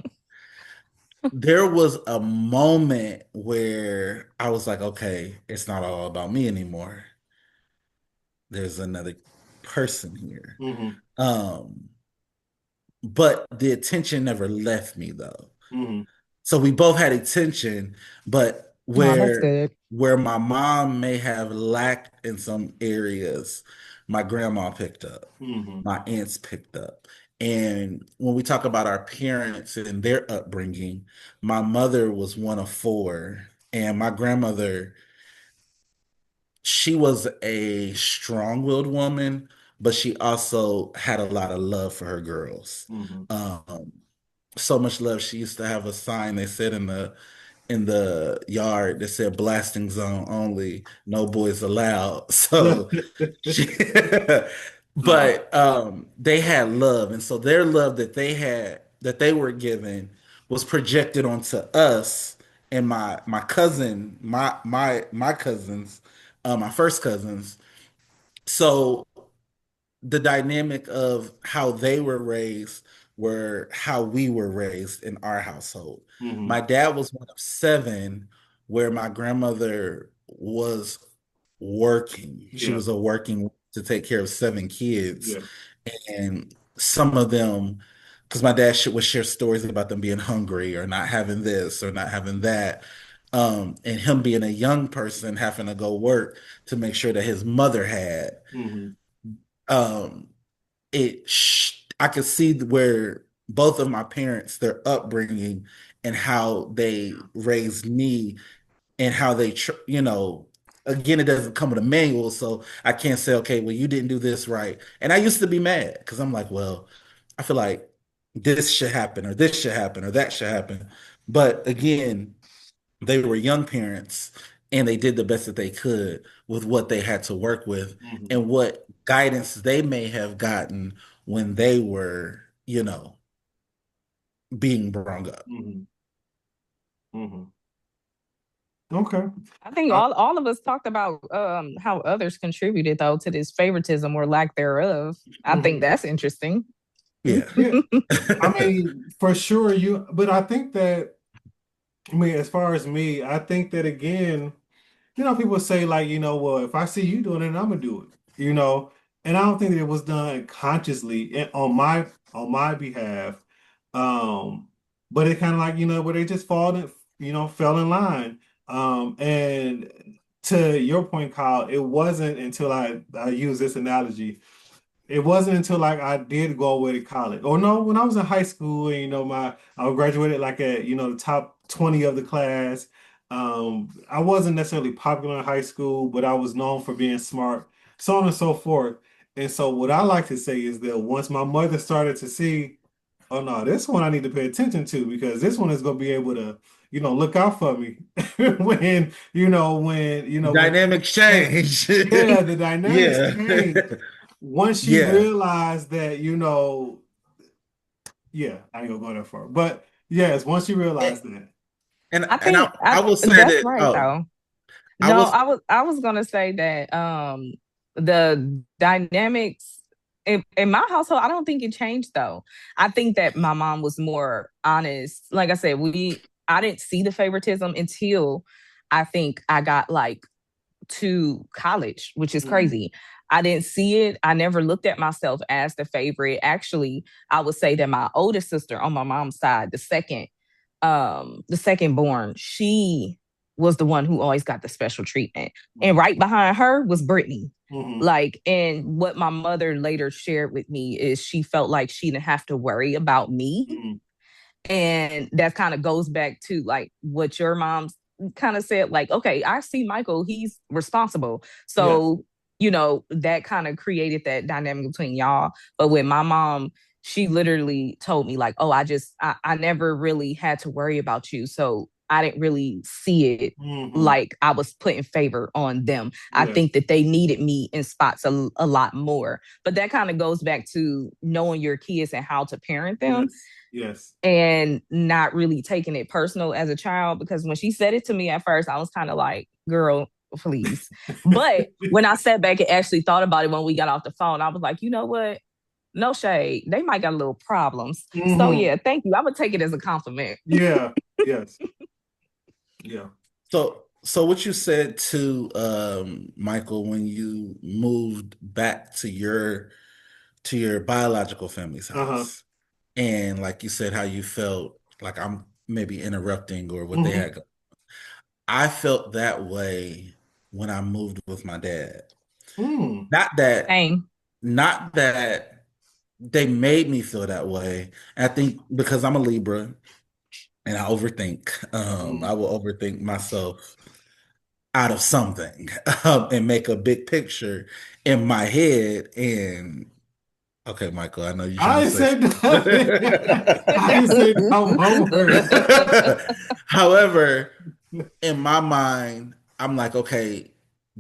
there was a moment where I was like, okay, it's not all about me anymore. There's another person here. Hmm. Um, but the attention never left me though. Hmm. So we both had attention, but Oh, that's good. where my mom may have lacked in some areas, my grandma picked up, Hmm. my aunts picked up. And when we talk about our parents and their upbringing, my mother was one of four, and my grandmother, she was a strong-willed woman, but she also had a lot of love for her girls. Hmm. Um, so much love. She used to have a sign they said in the yard that said blasting zone only, no boys allowed. So she, Uh, but they had love, and so their love that they were given was projected onto us and my cousin, my cousins, my first cousins. So the dynamic of how they were raised were how we were raised in our household. hmm. My dad was one of seven, where my grandmother was working. She Yeah. was a working to take care of seven kids, Yeah. and some of them, because my dad would share stories about them being hungry or not having this or not having that. And him being a young person having to go work to make sure that his mother had. Hmm. Um, I could see where both of my parents, their upbringing and how they raised me and how again, it doesn't come with a manual, so I can't say, okay, well, you didn't do this right. And I used to be mad because I'm like, well, I feel like this should happen or this should happen or that should happen. But again, they were young parents and they did the best that they could with what they had to work with Hmm. and what guidance they may have gotten when they were, being brought up. Hmm. Hmm. Okay. I think Uh, all of us talked about how others contributed though to this favoritism or lack thereof. I think mhm. that's interesting. Yeah. Yeah. I mean, for sure, but I think that, I mean, as far as me, I think that again, people say like, well, if I see you doing it, I'm gonna do it, and I don't think that it was done consciously on my behalf. Um, but it kind of like, where they just fell in line. And to your point, Kyle, it wasn't until I use this analogy. It wasn't until like I did go away to college. Or no, when I was in high school and I graduated like at the top 20 of the class. I wasn't necessarily popular in high school, but I was known for being smart, so on and so forth. And so what I like to say is that once my mother started to see, oh no, this one I need to pay attention to because this one is gonna be able to, look out for me when, when Dynamics that, change. yeah, the dynamics Yeah. change. Once she Yeah. realized that, yeah, I ain't gonna go that far. But yes, once she And realized that. I and think I will say that's that, right though. I No, was I was gonna say that the dynamics in my household, I don't think it changed though. I think that my mom was more honest. Like I said, I didn't see the favoritism until I think I got like to college, which is Mhm, crazy. I didn't see it. I never looked at myself as the favorite. Actually, I would say that my oldest sister on my mom's side, the second born, she was the one who always got the special treatment. And mhm, right behind her was Brittany. mhm, Like, and what my mother later shared with me is she felt like she didn't have to worry about me, mhm. and that kind of goes back to like what your mom kind of said, like, okay, I see Michael, he's responsible. Yes. So, that kind of created that dynamic between y'all. But with my mom, she literally told me, like, oh, I never really had to worry about you. So I didn't really see it Hmm. like I was putting favor on them. I Yes. think that they needed me in spots a lot more. But that kind of goes back to knowing your kids and how to parent them Yes. Yes. and not really taking it personal as a child, because when she said it to me at first, I was kind of like, girl, please. But when I sat back and actually thought about it when we got off the phone, I was like, you know what? No shade. They might got a little problems. So Hmm. yeah, thank you. I would take it as a compliment. Yeah. Yes. Yeah. so what you said to Michael when you moved back to your biological family's Uh-huh. house, and like you said how you felt like I'm maybe interrupting or what they Hmm. had. I felt that way when I moved with my dad. Mm. Not that, Same. not that they made me feel that way. I think because I'm a Libra and I overthink. I Mm. will overthink myself out of something and make a big picture in my head. And okay, Michael, I know you're trying I to ain't say said nothing. I ain't said not one word. something. However, in my mind, I'm like, okay,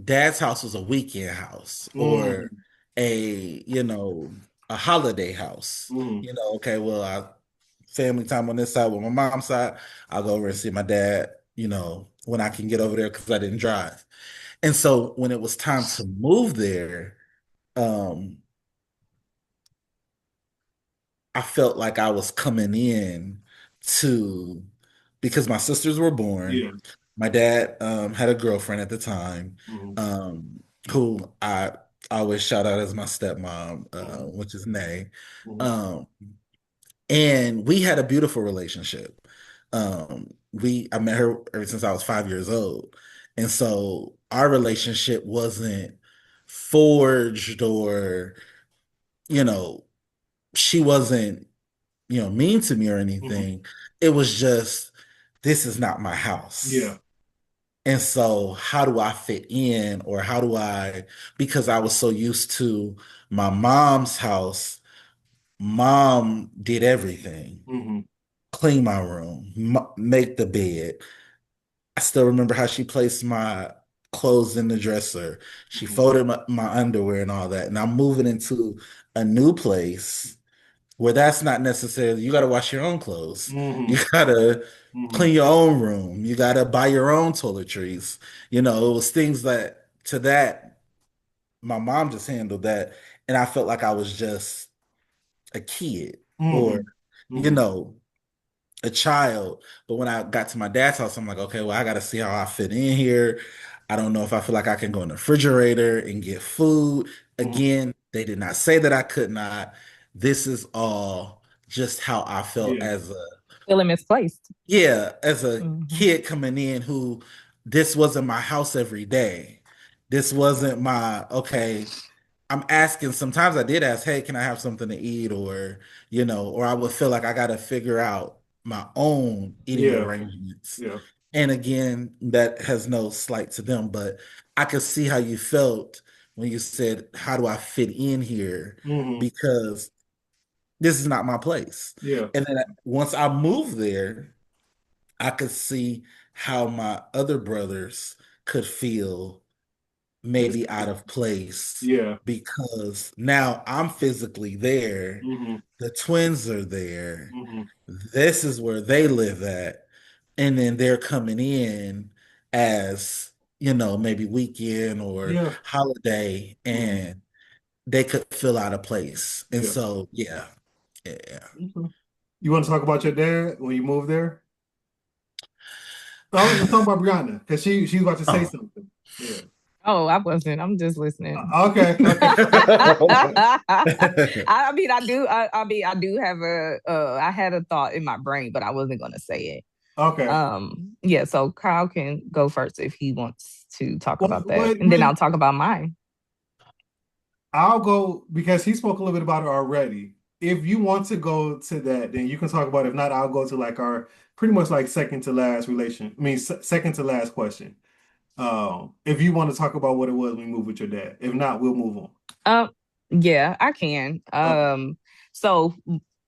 dad's house was a weekend house or Mm. a, a holiday house. Mm. Okay, well, family time on this side with my mom's side, I'll go over and see my dad, when I can get over there because I didn't drive. And so when it was time to move there, um, I felt like I was coming in to because my sisters were born. Yeah. My dad had a girlfriend at the time, Mm. who I always shout out as my stepmom, Mm. which is Nay. Mm. Um, and we had a beautiful relationship. I met her ever since I was 5 years old. And so our relationship wasn't forged or, you know, she wasn't mean to me or Mm. anything. It was just, this is not my Yeah. house. And so, how do I fit in, or how do I, because I was so used to my mom's house, mom did everything, Hmm. clean my room, make the bed. I still remember how she placed my clothes in the dresser. She Hmm. folded my underwear and all that. And I'm moving into a new place where that's not necessarily, you got to wash your own clothes. You Hmm. got to Hmm. clean your own room. You got to buy your own toiletries. It was things that to that my mom just handled that. And I felt like I was just a kid or, Hmm. you Hmm. know, a child. But when I got to my dad's house, I'm like, okay, well, I got to see how I fit in here. I don't know if I feel like I can go in the refrigerator and get food. Hmm. Again, they did not say that I could not. This is all just how I felt Yeah. as a, Feeling misplaced. yeah, as a Hmm. kid coming in who this wasn't my house every day. This wasn't my, okay, I'm asking, sometimes I did ask, hey, can I have something to eat? Or, or I would feel like I got to figure out my own eating Yeah. arrangements. Yeah. And again, that has no slight to them, but I could see how you felt when you said, how do I fit in here? Hmm. Because this is not my place. Yeah. And then once I moved there, I could see how my other brothers could feel This. maybe out of place Yeah. because now I'm physically there. Hmm. The twins are there. Hmm. This is where they live at. And then they're coming in as, maybe weekend or Yeah. holiday, Hmm. and they could feel out of place. And Yeah. so, yeah, yeah. Okay. You want to talk about your dad when you moved there? Oh, let's talk about Brianna because she's about to say Oh. something. Yeah. Oh, I wasn't. I'm just listening. Okay. Okay. I mean, I do have I had a thought in my brain, but I wasn't going to say it. Okay. Yeah, so Kyle can go first if he wants to talk Well, about that, and then I'll talk about mine. I'll go because he spoke a little bit about it already. If you want to go to that, then you can talk about it. If not, I'll go to like our pretty much like second to last relation. I mean, second to last question. If you want to talk about what it was when you moved with your dad. If not, we'll move on. Um, yeah, I can. Okay. So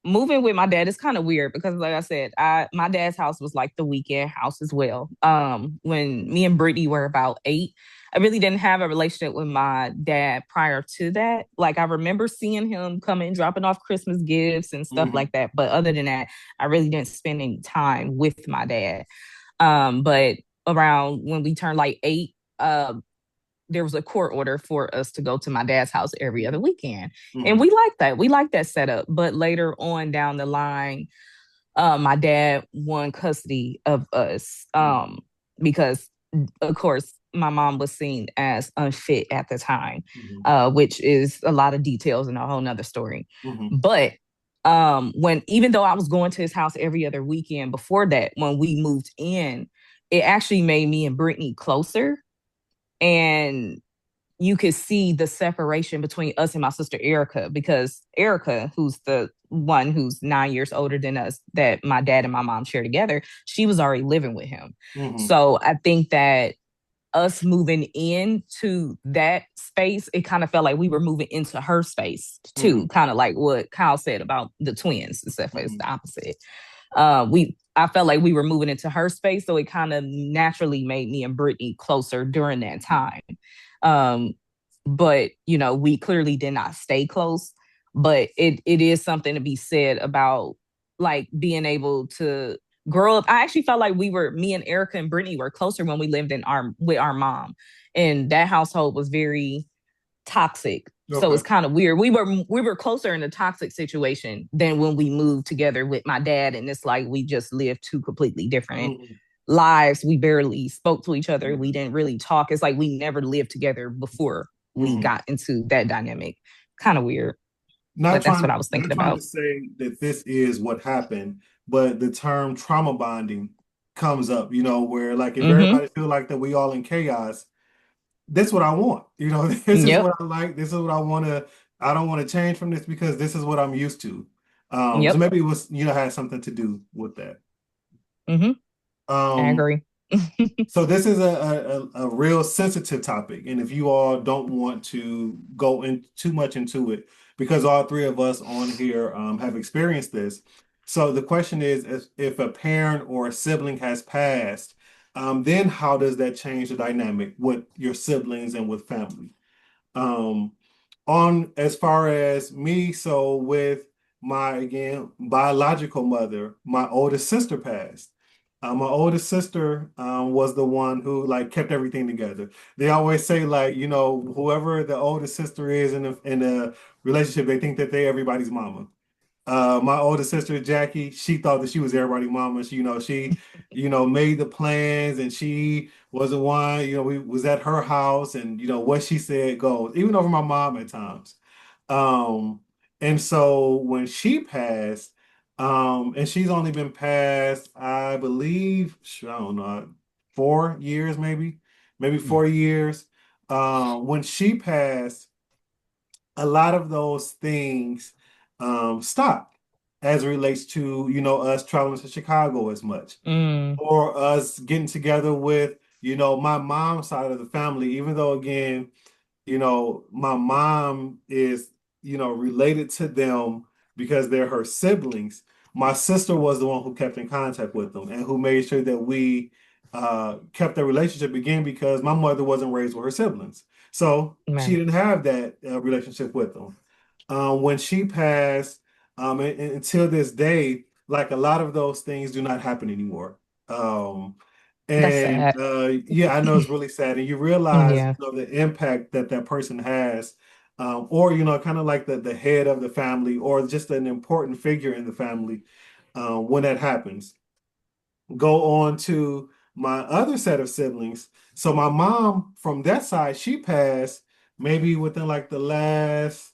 moving with my dad is kind of weird because, like I said, my dad's house was like the weekend house as well. When me and Brittany were about 8, I really didn't have a relationship with my dad prior to that. Like I remember seeing him coming, dropping off Christmas gifts and stuff Hmm. like that. But other than that, I really didn't spend any time with my dad. But around when we turned like 8, there was a court order for us to go to my dad's house every other weekend. And Hmm. we liked that. We liked that setup. But later on down the line, my dad won custody of us because, of course, my mom was seen as unfit at the time, Hmm. which is a lot of details and a whole nother story. Hmm. But when even though I was going to his house every other weekend before that, when we moved in, it actually made me and Brittany closer. And you could see the separation between us and my sister Erica, because Erica, who's the one who's 9 years older than us, that my dad and my mom share together, she was already living with him. Hmm. So I think that us moving into that space, it kind of felt like we were moving into her space too, Hmm. kind of like what Kyle said about the twins and stuff. It's Hmm. the opposite. I felt like we were moving into her space, so it kind of naturally made me and Brittany closer during that time. Um, but we clearly did not stay close. But it is something to be said about like being able to grow up. I actually felt like me and Erica and Brittany were closer when we lived with our mom, and that household was very toxic. So Okay. it's kind of weird. We were closer in a toxic situation than when we moved together with my dad, and it's like we just lived two completely different Hmm. lives. We barely spoke to each other. Yeah. We didn't really talk. It's like we never lived together before we Hmm. got into that dynamic. Kind of weird, Not but that's trying what to I was not thinking trying to about. say that this is what happened, but the term trauma bonding comes up, where like if Mm-hmm. everybody feel like that we all in chaos, this is what I want. This is Yep. what I like. This is what I don't want to change from this because this is what I'm used to. So Yep. maybe it was, had something to do with that. Mm-hmm. I Um, agree. so this is a real sensitive topic, and if you all don't want to go in too much into it, because all three of us on here have experienced this. So the question is, if a parent or a sibling has passed, then how does that change the dynamic with your siblings and with family? Um, on as far as me, so with my again biological mother, my oldest sister passed. My oldest sister was the one who like kept everything together. They always say like, whoever the oldest sister is in a relationship, they think that they everybody's mama. My older sister Jackie, she thought that she was everybody's mama. She made the plans and she was the one, we was at her house and what she said goes, even over my mom at times. Um, and so when she passed, and she's only been passed, I believe, I don't know, 4 years maybe 4 years. When she passed, a lot of those things stopped as it relates to, us traveling to Chicago as much Mm, or us getting together with, my mom's side of the family, even though again, my mom is, related to them. because they're her siblings. My sister was the one who kept in contact with them and who made sure that we kept the relationship again because my mother wasn't raised with her siblings. So she Right. didn't have that relationship with them. When she passed, and until this day, like a lot of those things do not happen anymore. Um, That's and sad. yeah, I know it's really sad. And you realize, Yeah. the impact that that person has, or kind of like the head of the family, or just an important figure in the family, when that happens. Go on to my other set of siblings. So my mom, from that side, she passed maybe within like the last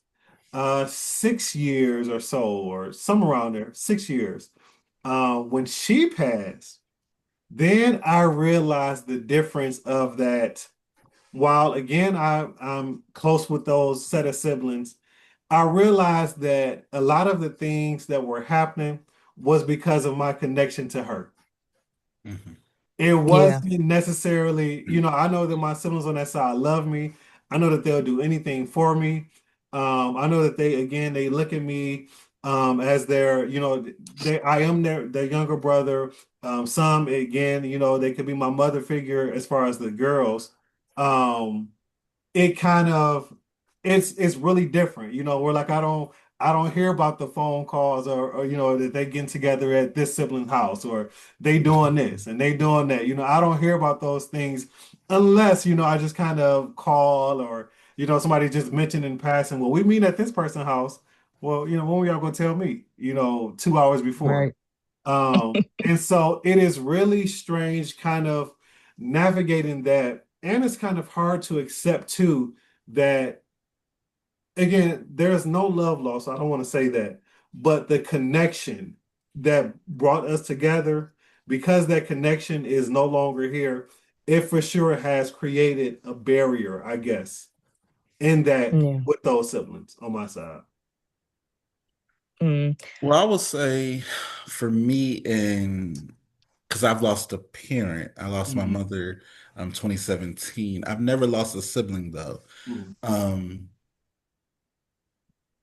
6 years or so, or somewhere around there, 6 years. When she passed. Then I realized the difference of that. While again, I'm close with those set of siblings, I realized that a lot of the things that were happening was because of my connection to her. Mhm. It Yeah. wasn't necessarily, I know that my siblings on that side love me. I know that they'll do anything for me. I know that they look at me as their, I am their younger brother. Some again, they could be my mother figure as far as the girls. Um, it kind of it's really different. We're like I don't hear about the phone calls or that they getting together at this sibling house or they doing this and they doing that. I don't hear about those things unless, I just kind of call or somebody just mentioned in passing, well, we meet at this person's house. Well, when y'all gonna tell me, 2 hours before. Right. And so it is really strange kind of navigating that. And it's kind of hard to accept too that, again, there's no love lost. I don't want to say that, but the connection that brought us together, because that connection is no longer here, it for sure has created a barrier, I guess, in that Yeah. with those siblings on my side. Mm. Well, I would say for me, and because I've lost a parent, I lost my Mhm, mother 2017. I've never lost a sibling though. mhm, Um,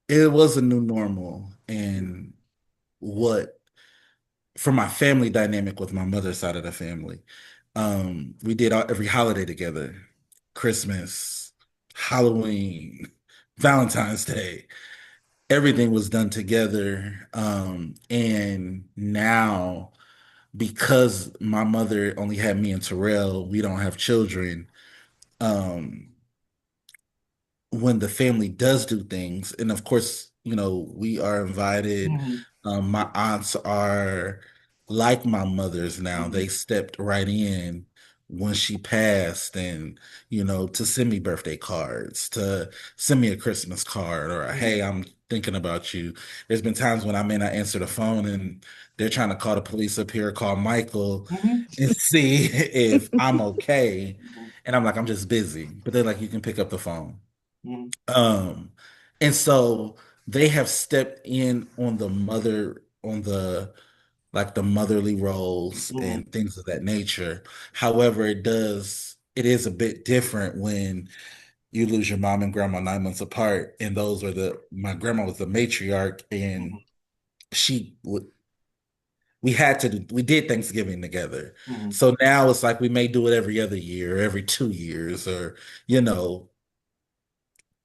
it was a new normal, mhm, and what for my family dynamic with my mother's side of the family. We did every holiday together, Christmas, Halloween, Valentine's Day. Everything was done together. And now, because my mother only had me and Terrell, we don't have children. Um, when the family does do things, and of course, we are invited. mhm, My aunts are like my mother's now. They mhm, stepped right in when she passed and, to send me birthday cards, to send me a Christmas card, or hey, mhm, I'm thinking about you. There's been times when I may not answer the phone and they're trying to call the police up here, call Michael mhm, and see if I'm okay. mhm, And I'm like, I'm just busy. But they're like, you can pick up the phone. mhm, Um, and so they have stepped in on the motherly roles mhm, and things of that nature. However, it is a bit different when you lose your mom and grandma 9 months apart, and my grandma was the matriarch, and mhm, she would we did Thanksgiving together. mhm, So now it's like we may do it every other year, every 2 years, or you know,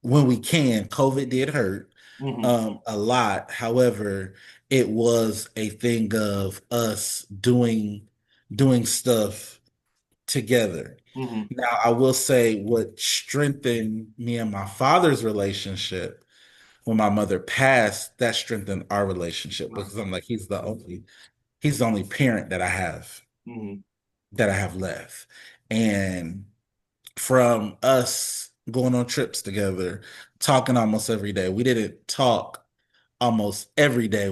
when we can. COVID did hurt mhm, a lot. However, it was a thing of us doing stuff together. mhm. Now, I will say what strengthened me and my father's relationship when my mother passed, that strengthened our relationship Right. because I'm like, he's the only parent Mhm, that I have left. And from us going on trips together, talking almost every day. We didn't talk almost every day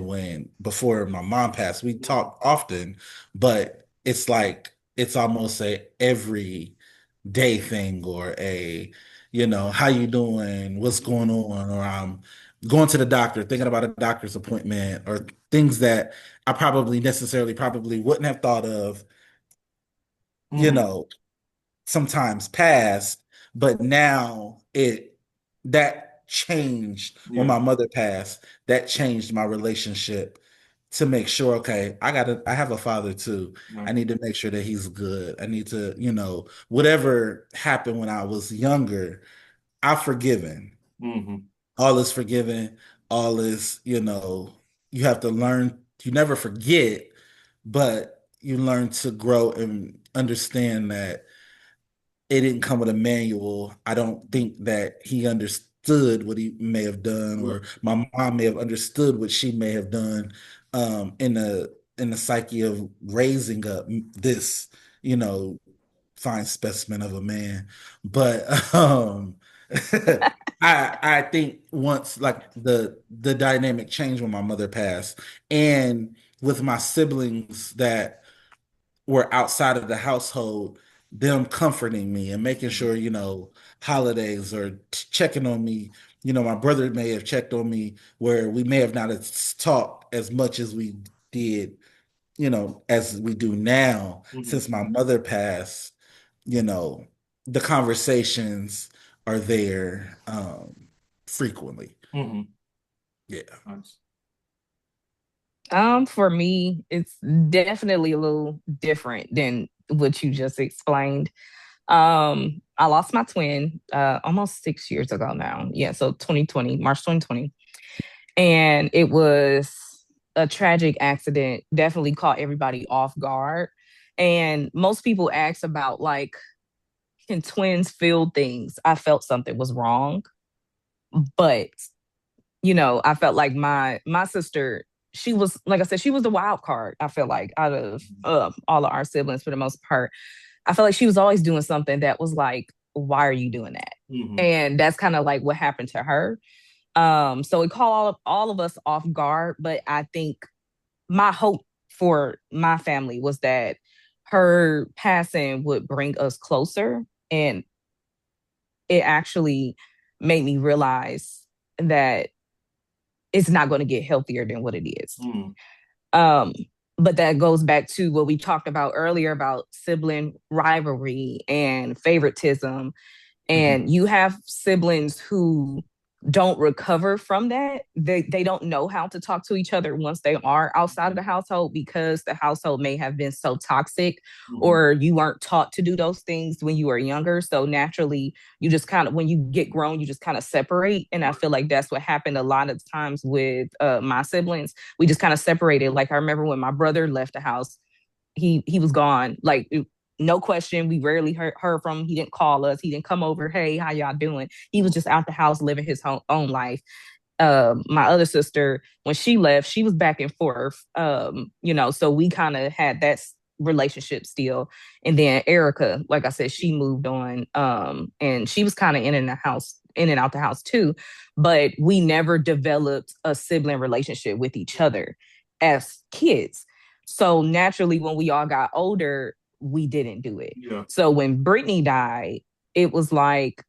before my mom passed. We mhm, talked often, but it's like it's almost a every day thing or how you doing, what's mhm, going on, or I'm going to the doctor, thinking about a doctor's appointment, or things that I probably wouldn't have thought of, you mhm, know, sometimes past, but now that changed when Yeah. my mother passed. That changed my relationship to make sure, okay, I have a father too. I Right. need to make sure that he's good. I need to, whatever happened when I was younger, I've forgiven. Mm-hmm. All is forgiven. All is, you have to learn. You never forget, but you learn to grow and understand that it didn't come with a manual. I don't think that he understood what he may have done, Right. or my mom may have understood what she may have done, in the psyche of raising up this, you know, fine specimen of a man. But I think once, like, the dynamic changed when my mother passed, and with my siblings that were outside of the household, them comforting me and making Mm-hmm. sure, holidays or checking on me. My brother may have checked on me where we may have not talked as much as we did, as we do now Mm-hmm. since my mother passed. You know, the conversations are there frequently. Mm-hmm. Yeah. Nice. For me, it's definitely a little different than what you just explained. I lost my twin almost 6 years ago now. Yeah, so 2020, March 2020. And it was a tragic accident, definitely caught everybody off guard. And most people ask about, like, can twins feel things? I felt something was wrong, but I felt like my sister, she was, like I said, she was the wild card. I feel like out of all of our siblings for the most part, I felt like she was always doing something that was like, why are you doing that? Mm-hmm. And that's kind of like what happened to her. So it caught all of us off guard, but I think my hope for my family was that her passing would bring us closer, and it actually made me realize that it's not going to get healthier than what it is. Mm-hmm. Um, but that goes back to what we talked about earlier about sibling rivalry and favoritism. Mm-hmm. And you have siblings who don't recover from that. They don't know how to talk to each other once they are outside of the household, because the household may have been so toxic, Mm-hmm. or you weren't taught to do those things when you were younger. So naturally, you just kind of, when you get grown, you just kind of separate. And I Right. feel like that's what happened a lot of times with my siblings. We just kind of separated. Like, I remember when my brother left the house, he was gone. Like, no question. We rarely heard from him. He didn't call us. He didn't come over. Hey, how y'all doing? He was just out the house living his own life. My other sister, when she left, she was back and forth. So we kind of had that relationship still. And then Erica, like I said, she moved on. And she was kind of in and out the house too. But we never developed a sibling relationship with each other as kids. So naturally, when we all got older, we didn't do it. Yeah. So when Brittany died, it was like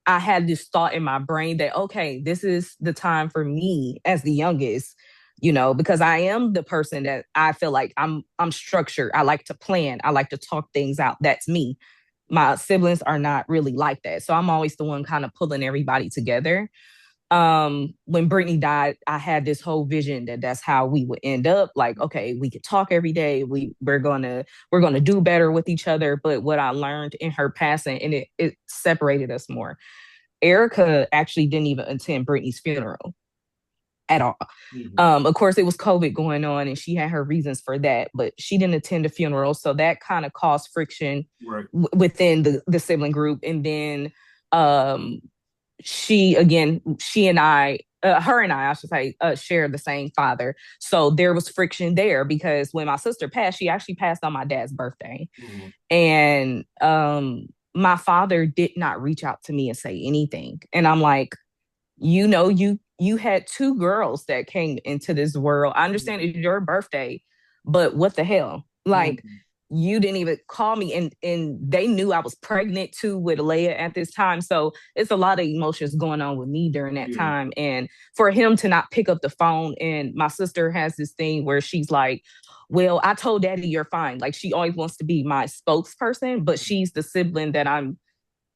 I had this thought in my brain that, okay, this is the time for me as the youngest, because I am the person that I feel like I'm structured. I like to plan. I like to talk things out. That's me. My siblings are not really like that. So I'm always the one kind of pulling everybody together. When Brittany died, I had this whole vision that that's how we would end up. Like, okay, we could talk every day. We're gonna do better with each other. But what I learned in her passing, and it separated us more. Erica actually didn't even attend Brittany's funeral at all. Mm-hmm. Of course, it was COVID going on, and she had her reasons for that, but she didn't attend the funeral, so that kind of caused friction Right. within the sibling group. And then um, she and I, her and I should say, share the same father. So there was friction there, because when my sister passed, she actually passed on my dad's birthday. Mm-hmm. And my father did not reach out to me and say anything. And I'm like, you had two girls that came into this world. I understand it's your birthday, but what the hell? Like, Mm-hmm. you didn't even call me, and they knew I was pregnant too with Leia at this time. So it's a lot of emotions going on with me during that Yeah. time. And for him to not pick up the phone, and my sister has this thing where she's like, well, I told daddy you're fine. Like, she always wants to be my spokesperson, but she's the sibling that I'm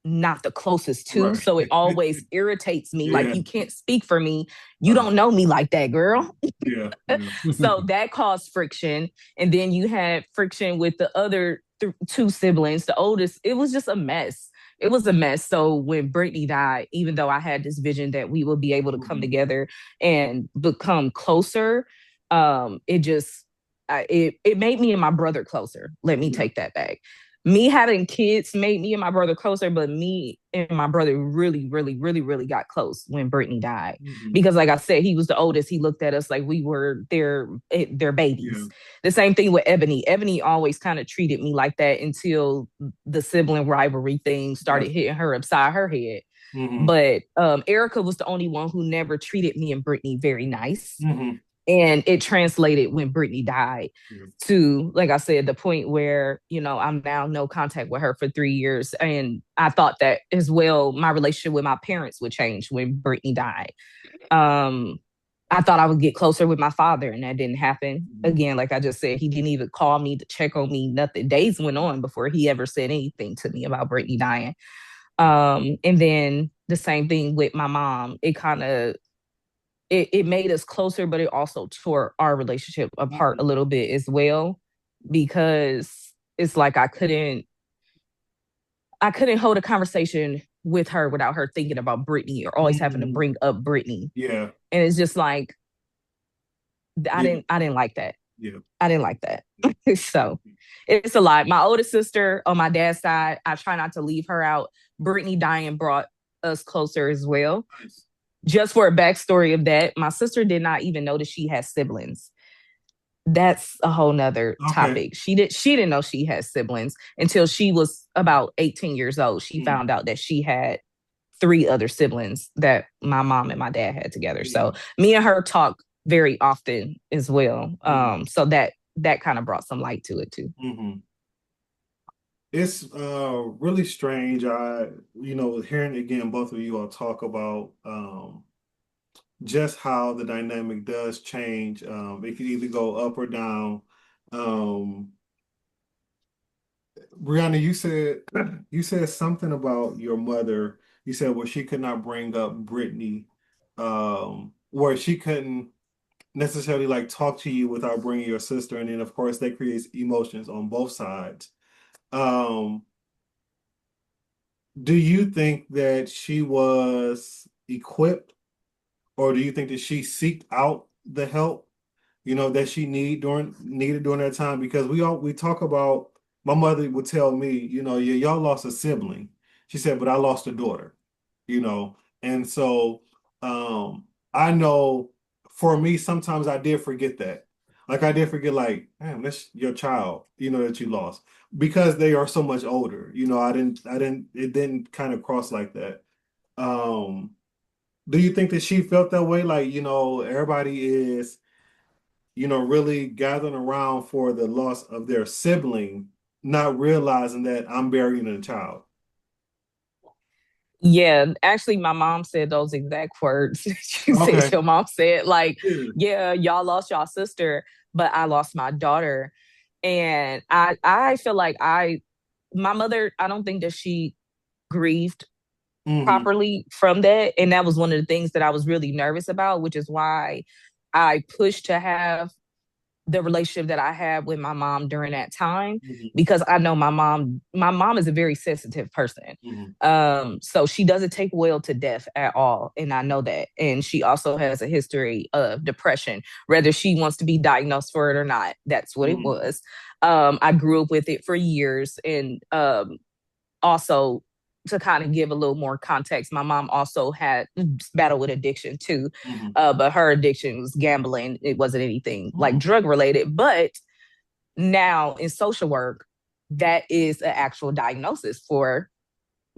not the closest to. Right. So it always irritates me. Like, Yeah. you can't speak for me. You don't know me like that, girl. Yeah. Yeah. So that caused friction. And then you had friction with the other two siblings. The oldest, it was just a mess. It was a mess. So when Brittany died, even though I had this vision that we would be able to come together and become closer, it just it made me and my brother closer. Let me take that back. Me having kids made me and my brother closer, but me and my brother really, really, really, really got close when Brittany died. Because, like I said, he was the oldest. He looked at us like we were their babies. Yeah. The same thing with Ebony. Ebony always kind of treated me like that until the sibling rivalry thing started hitting her upside her head. But Erica was the only one who never treated me and Brittany very nice. And it translated when Brittany died to, like I said, the point where, you know, I'm now no contact with her for 3 years. And I thought that as well, my relationship with my parents would change when Brittany died. I thought I would get closer with my father, and that didn't happen. Again, like I just said, he didn't even call me to check on me. Nothing. Days went on before he ever said anything to me about Brittany dying. And then the same thing with my mom. It kind of it made us closer, but it also tore our relationship apart a little bit as well, because it's like I couldn't hold a conversation with her without her thinking about Brittany or always having to bring up Brittany. Yeah. And it's just like I didn't like that. Yeah. I didn't like that. So it's a lot. My oldest sister on my dad's side, I try not to leave her out. Brittany dying brought us closer as well. Nice. Just for a backstory of that, my sister did not even know that she had siblings. That's a whole nother topic. She didn't know she had siblings until she was about 18 years old. She found out that she had 3 other siblings that my mom and my dad had together. So me and her talk very often as well. So that kind of brought some light to it too. It's really strange. Hearing again both of you all talk about just how the dynamic does change. It can either go up or down. Brianna, you said something about your mother. You said, well, she could not bring up Brittany, where she couldn't necessarily like talk to you without bringing your sister, and then of course that creates emotions on both sides. Do you think that she was equipped, or do you think that she seeked out the help, that she needed during that time? Because we talk about, my mother would tell me, y'all lost a sibling. She said, but I lost a daughter, and so I know for me, sometimes I did forget that. Like I did forget, like, damn, that's your child, that you lost, because they are so much older. It didn't kind of cross like that. Do you think that she felt that way? Like, everybody is, really gathering around for the loss of their sibling, not realizing that I'm burying a child. Yeah, actually, my mom said those exact words. She said, your mom said, like, yeah, y'all lost y'all sister, but I lost my daughter. And I feel like my mother, I don't think that she grieved properly from that. And that was one of the things that I was really nervous about, which is why I pushed to have the relationship that I had with my mom during that time, because I know my mom is a very sensitive person. So she doesn't take well to death at all. And I know that. And she also has a history of depression, whether she wants to be diagnosed for it or not. That's what it was. I grew up with it for years. And also, to kind of give a little more context, my mom also had battled with addiction too, but her addiction was gambling. It wasn't anything like drug related. But now in social work, that is an actual diagnosis for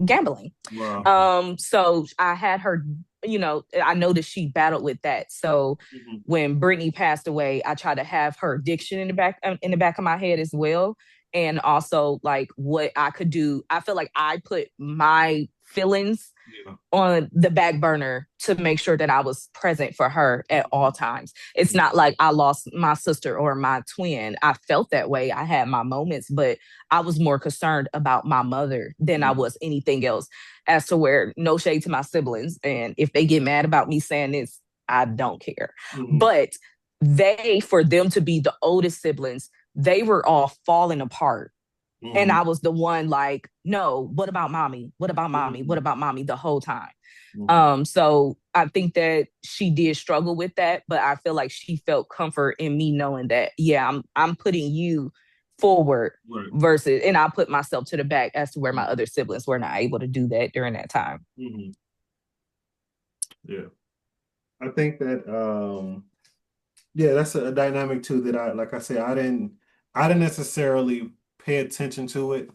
gambling. Wow. So I had her, I know that she battled with that. So when Brittany passed away, I tried to have her addiction in the back of my head as well. and also like what I could do. I feel like I put my feelings Yeah. on the back burner to make sure that I was present for her at all times. It's Mhm. not like I lost my sister or my twin. I felt that way. I had my moments, but I was more concerned about my mother than I Mhm. was anything else. As to where, no shade to my siblings. And if they get mad about me saying this, I don't care. Mhm. But for them to be the oldest siblings, they were all falling apart, and Mhm. I was the one like, no, what about mommy? What about mommy? What Mhm. about mommy the whole time? Mhm. So I think that she did struggle with that, but I feel like she felt comfort in me knowing that, yeah, I'm putting you forward Right. versus, and I put myself to the back as to where my Mhm. other siblings were not able to do that during that time. Mhm. Yeah. I think that yeah, that's a dynamic too that like I said, I didn't necessarily pay attention to it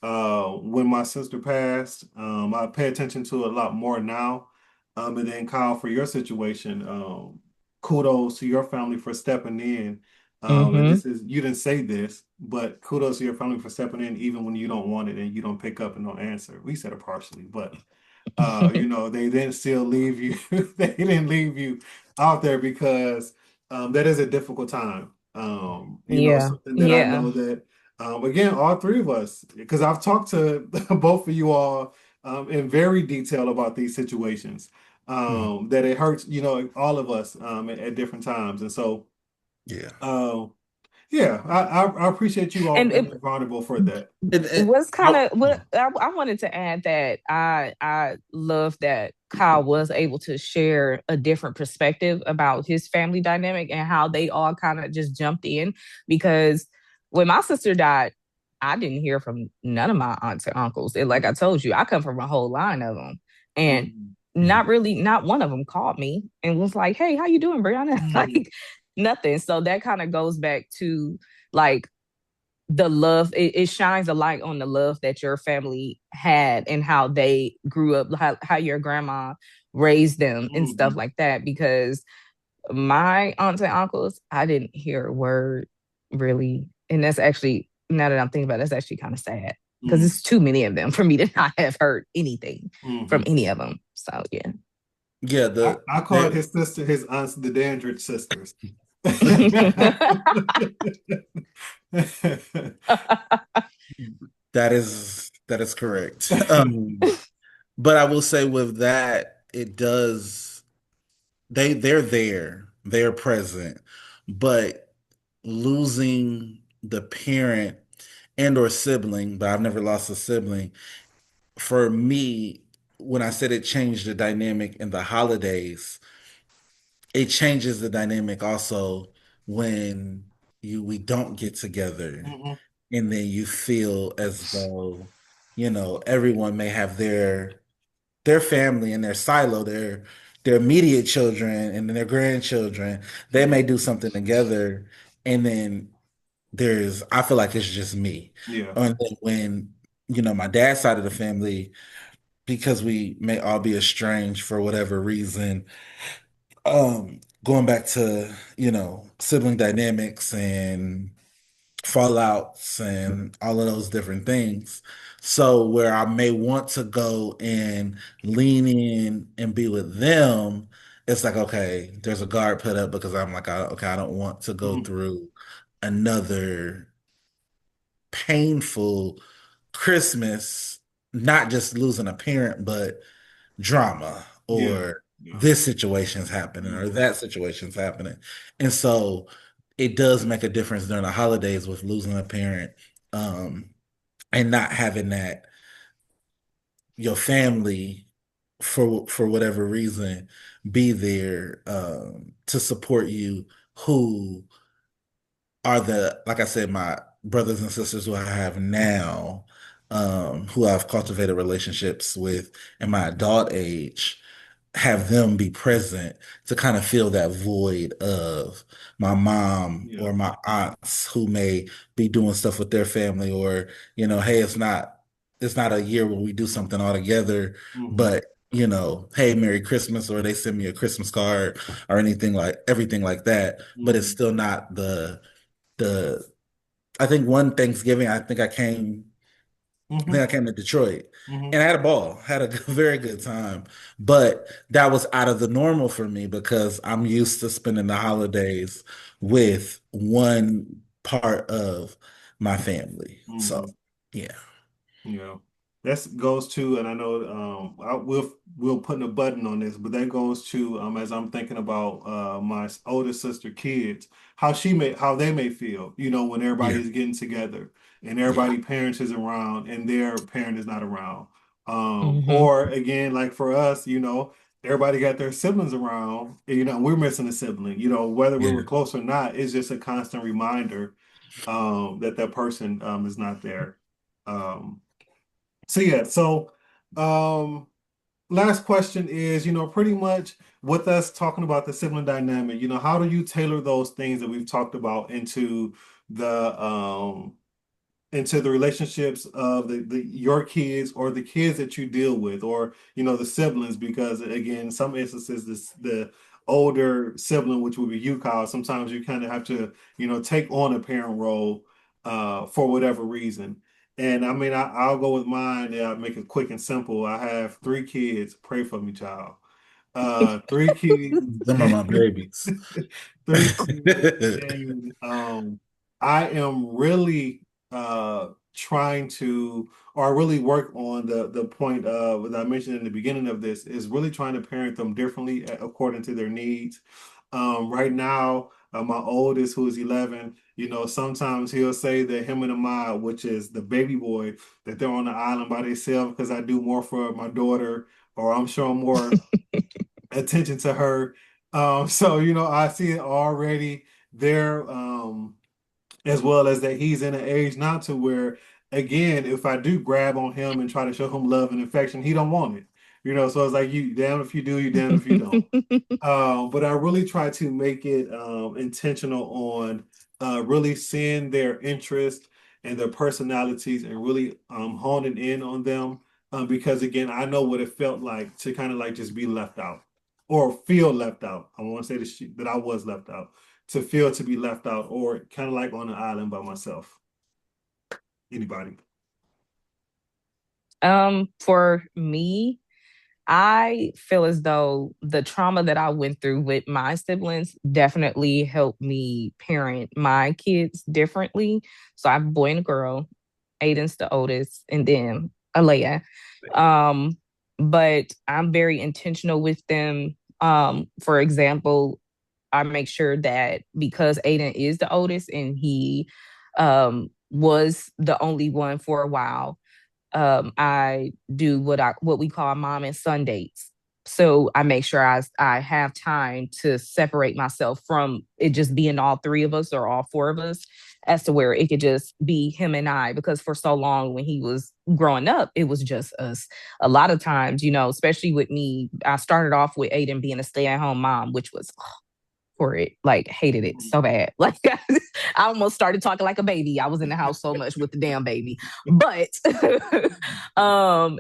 when my sister passed. I pay attention to it a lot more now. And then Kyle, for your situation, kudos to your family for stepping in. And Mm-hmm. this is, you didn't say this, but kudos to your family for stepping in even when you don't want it and you don't pick up and don't answer. We said it partially, but they didn't still leave you. They didn't leave you out there because that is a difficult time. Yeah. Something that I Yeah. know that again, all three of us, because I've talked to both of you all in very detail about these situations. Mhm. That it hurts, all of us at different times, and so Yeah. uh, yeah, I appreciate you all And being vulnerable for that. what's kind I- of what I wanted to add, that I love that Kyle was able to share a different perspective about his family dynamic and how they all kind of just jumped in, because when my sister died, I didn't hear from none of my aunts and uncles. And like I told you, I come from a whole line of them, and Mhm. not really, not one of them called me and was like, "Hey, how you doing, Brianna?" Mhm. Like nothing. So that kind of goes back to like the love. It shines a light on the love that your family had and how they grew up, how your grandma raised them and stuff Mhm. like that, because my aunts and uncles, I didn't hear a word really. And that's actually, now that I'm thinking about it, that's actually kind of sad, because Mhm. it's too many of them for me to not have heard anything from Mhm. any of them. So yeah. yeah, I called his sister, his aunts, the Dandridge sisters. that is correct. But I will say with that, it does they're there, they're present, but losing the parent and or sibling, but I've never lost a sibling. For me, when I said it changed the dynamic in the holidays, it changes the dynamic also when we don't get together Mhm. and then you feel as though, everyone may have their family and their silo, their immediate children and their grandchildren. They may Mhm. do something together, and then I feel like it's just me. Yeah. And then when, my dad's side of the family, because we may all be estranged for whatever reason, going back to, sibling dynamics and fallouts and all of those different things. So where I may want to go and lean in and be with them, it's like, okay, there's a guard put up because I'm like, okay, I don't want to go Mhm. through another painful Christmas, not just losing a parent, but drama Yeah. or Yeah. this situation's happening or Mhm. that situation's happening. And so it does make a difference during the holidays with losing a parent, um, and not having that your family for whatever reason be there to support you, who are like I said, my brothers and sisters who I have now, who I've cultivated relationships with in my adult age, have them be present to kind of fill that void of my mom Yeah. or my aunts who may be doing stuff with their family, or, hey, it's not a year where we do something all together, Mhm. but hey, Merry Christmas, or they send me a Christmas card or anything like everything like that, but it's Mhm. still not the I think one Thanksgiving, I think Hmm. I came to Detroit Hmm. and I had a ball, had a very good time. But that was out of the normal for me because I'm used to spending the holidays with one part of my family. So, Hmm. yeah. You know, that goes to, and I know we'll put a button on this, but that goes to as I'm thinking about my older sister kids, how they may feel, when Yeah. everybody's getting together and Yeah. everybody parents is around and their parent is not around. Hmm. Or again, like for us, everybody got their siblings around, and, we're missing a sibling, whether we were Yeah. close or not, it's just a constant reminder that that person is not there. Um, so yeah, so um last question is, pretty much with us talking about the sibling dynamic, how do you tailor those things that we've talked about the into the relationships of the your kids or the kids that you deal with or the siblings because again in some instances the older sibling which would be you Kyle sometimes you kind of have to take on a parent role for whatever reason and I mean I'll go with mine and I'll make it quick and simple. I have three kids. Pray for me, child. Three kids. Them are my babies. Three kids, and I am really trying to, or really work on the point of, as I mentioned in the beginning of this, is really trying to parent them differently according to their needs. Right now, my oldest, who is 11, sometimes he'll say that him and Ahmad, which is the baby boy, that they're on the island by themselves because I do more for my daughter, or I'm showing more attention to her. So I see it already there, as well as that he's in an age now to where, again, if I do grab on him and try to show him love and affection, he don't want it. So it's like you damn if you do, you damn if you don't. But I really try to make it intentional on really seeing their interest and their personalities and really honing in on them. Because again, I know what it felt like to kind of like just be left out or feel left out. I want to say this, that I was left out, to feel to be left out or kind of like on an island by myself. Anybody? For me, I feel as though the trauma that I went through with my siblings definitely helped me parent my kids differently. So I have a boy and a girl. Aiden's the oldest, and then Alea. Um, but I'm very intentional with them. For example, I make sure that because Aiden is the oldest and he was the only one for a while, I do what we call mom and son dates. So I make sure I have time to separate myself from it just being all three of us or all four of us, as to where it could just be him and I. Because for so long when he was growing up, it was just us. A lot of times, especially with me, I started off with Aiden being a stay-at-home mom, which was for it. Like hated it Mhm. so bad. Like I almost started talking like a baby. I was in the house so much with the damn baby. But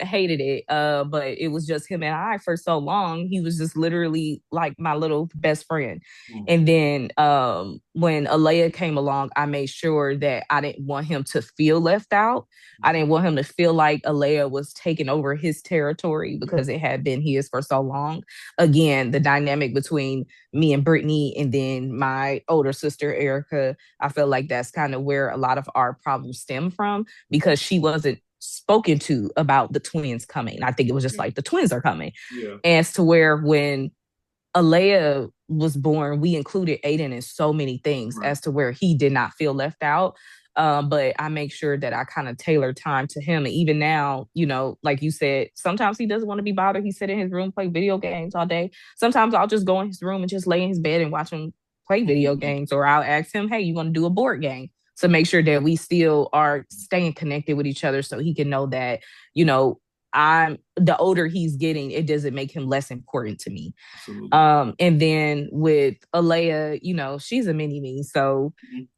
hated it. But it was just him and I for so long. He was just literally like my little best friend. Mhm. And then when Alea came along, I made sure that I didn't want him to feel left out. I didn't want him to feel like Alea was taking over his territory because it had been his for so long. Again, the dynamic between me and Brittany, and then my older sister, Erica, I feel like that's kind of where a lot of our problems stem from because she wasn't spoken to about the twins coming. I think it was just Yeah. like the twins are coming. Yeah. As to where when Alea was born, we included Aiden in so many things Right. as to where he did not feel left out. But I make sure that I kind of tailor time to him. And even now, like you said, sometimes he doesn't want to be bothered. He sit in his room, play video games all day. Sometimes I'll just go in his room and just lay in his bed and watch him play video games. Or I'll ask him, hey, you want to do a board game? To make sure that we still are staying connected with each other so he can know that, you know, I'm the older he's getting, it doesn't make him less important to me. Absolutely. And then with Alea, she's a mini me. So Mhm.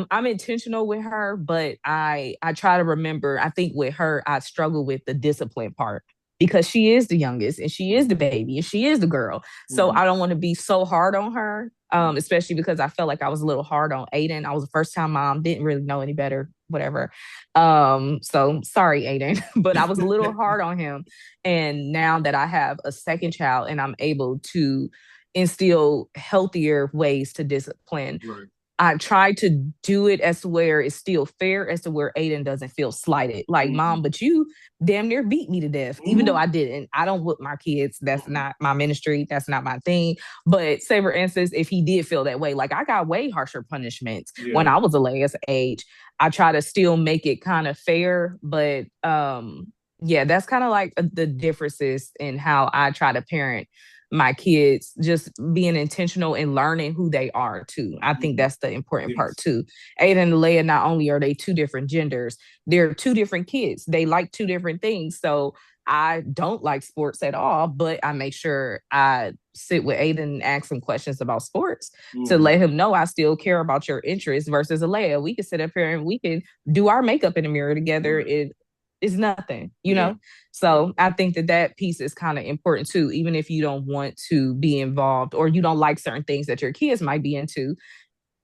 I'm intentional with her, but I try to remember, I think with her, I struggle with the discipline part. because she is the youngest and she is the baby and she is the girl. So I don't want to be so hard on her, especially because I felt like I was a little hard on Aiden. I was a first time mom, didn't really know any better, whatever. So sorry, Aiden, but I was a little hard on him. And now that I have a second child and I'm able to instill healthier ways to discipline, Right. I try to do it as to where it's still fair, as to where Aiden doesn't feel slighted. Like, mom, but you damn near beat me to death, even though I didn't. I don't whip my kids. That's not my ministry. That's not my thing. But say, for instance, if he did feel that way, like I got way harsher punishments when I was Alea's age. I try to still make it kind of fair, but yeah, that's kind of like the differences in how I try to parent my kids, just being intentional and learning who they are too. I think that's the important part too. Aiden and Leia, not only are they two different genders, they're two different kids. They like two different things. So I don't like sports at all, but I make sure I sit with Aiden and ask him questions about sports to let him know I still care about your interests versus Leia. We can sit up here and we can do our makeup in the mirror together. It is nothing, you know? So I think that piece is kind of important too, even if you don't want to be involved or you don't like certain things that your kids might be into,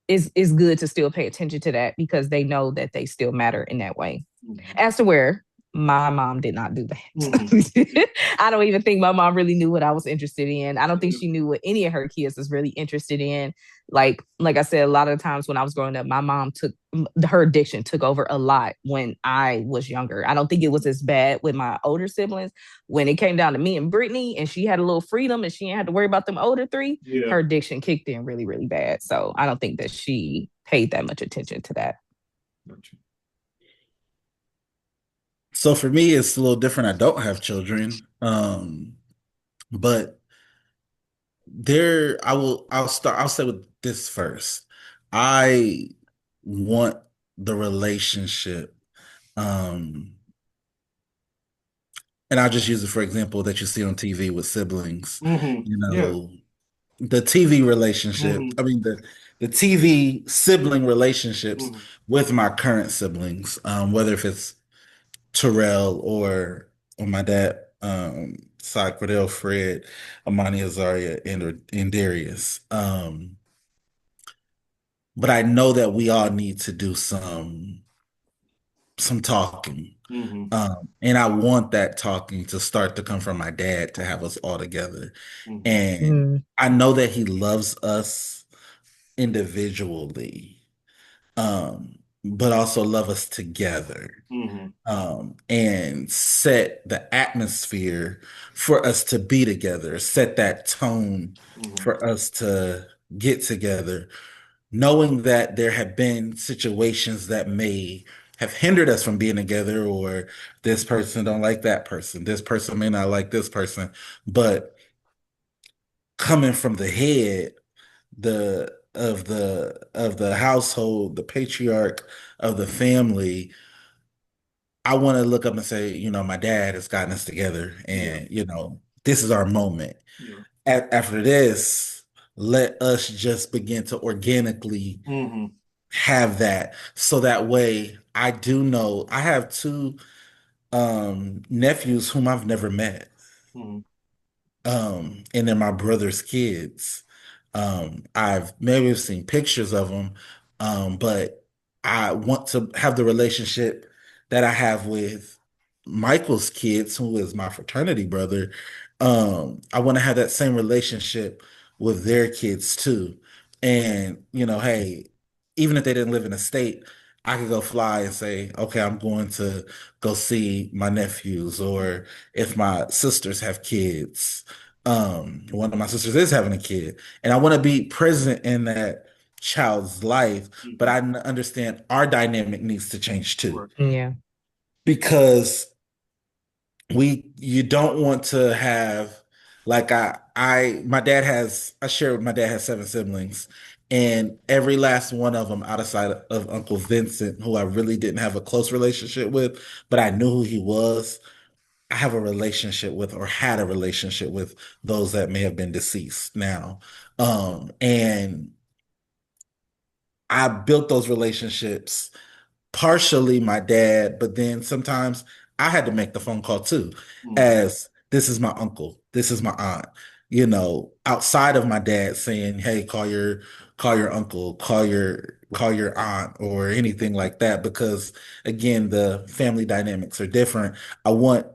is good to still pay attention to that because they know that they still matter in that way. As to where my mom did not do that. I don't even think my mom really knew what I was interested in. I don't think she knew what any of her kids was really interested in. Like I said, a lot of times when I was growing up, my mom took her addiction took over a lot when I was younger. I don't think it was as bad with my older siblings. When it came down to me and Brittany, and she had a little freedom and she didn't have to worry about them older three, her addiction kicked in really, really bad. So I don't think that she paid that much attention to that. So for me, it's a little different. I don't have children, but I'll say with this first. I want the relationship, um, and I'll just use it for example that you see on TV with siblings. You Yeah. know, the TV relationship. I mean the TV sibling relationships with my current siblings, whether if it's Terrell or on my dad side, Cordell, Fred, Amani Azaria, and Darius. But I know that we all need to do some talking. And I want that talking to start to come from my dad to have us all together. And I know that he loves us individually, but also love us together. And set the atmosphere for us to be together, set that tone for us to get together, knowing that there have been situations that may have hindered us from being together, or this person don't like that person, this person may not like this person, but coming from the head, the household, the patriarch of the family, I want to look up and say, my dad has gotten us together, and this is our moment. After this, let us just begin to organically have that, so that way I do know I have two nephews whom I've never met. And they're my brother's kids. I've maybe seen pictures of them, but I want to have the relationship that I have with Michael's kids, who is my fraternity brother. I want to have that same relationship with their kids too. And, hey, even if they didn't live in a state, I could go fly and say, okay, I'm going to go see my nephews, or if my sisters have kids, one of my sisters is having a kid, and I want to be present in that child's life, but I understand our dynamic needs to change too. Yeah. Because you don't want to have, like, I share with my dad has 7 siblings, and every last one of them outside of Uncle Vincent, who I really didn't have a close relationship with, but I knew who he was. I have a relationship with, or had a relationship with, those that may have been deceased now. And I built those relationships, partially my dad, but then sometimes I had to make the phone call too, Mm-hmm. as this is my uncle, this is my aunt. Outside of my dad saying, "Hey, call your uncle, call your aunt," or anything like that, because again, the family dynamics are different. I want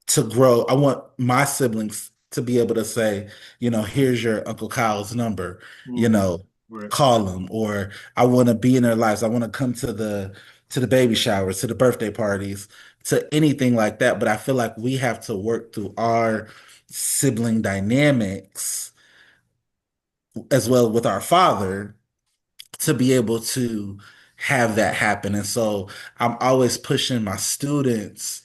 to grow. I want my siblings to be able to say, here's your Uncle Kyle's number, you Mm-hmm. know, Right. call him, or I want to be in their lives. I want to come to the baby showers, to the birthday parties, to anything like that. But I feel like we have to work through our sibling dynamics as well with our father to be able to have that happen. And so I'm always pushing my students,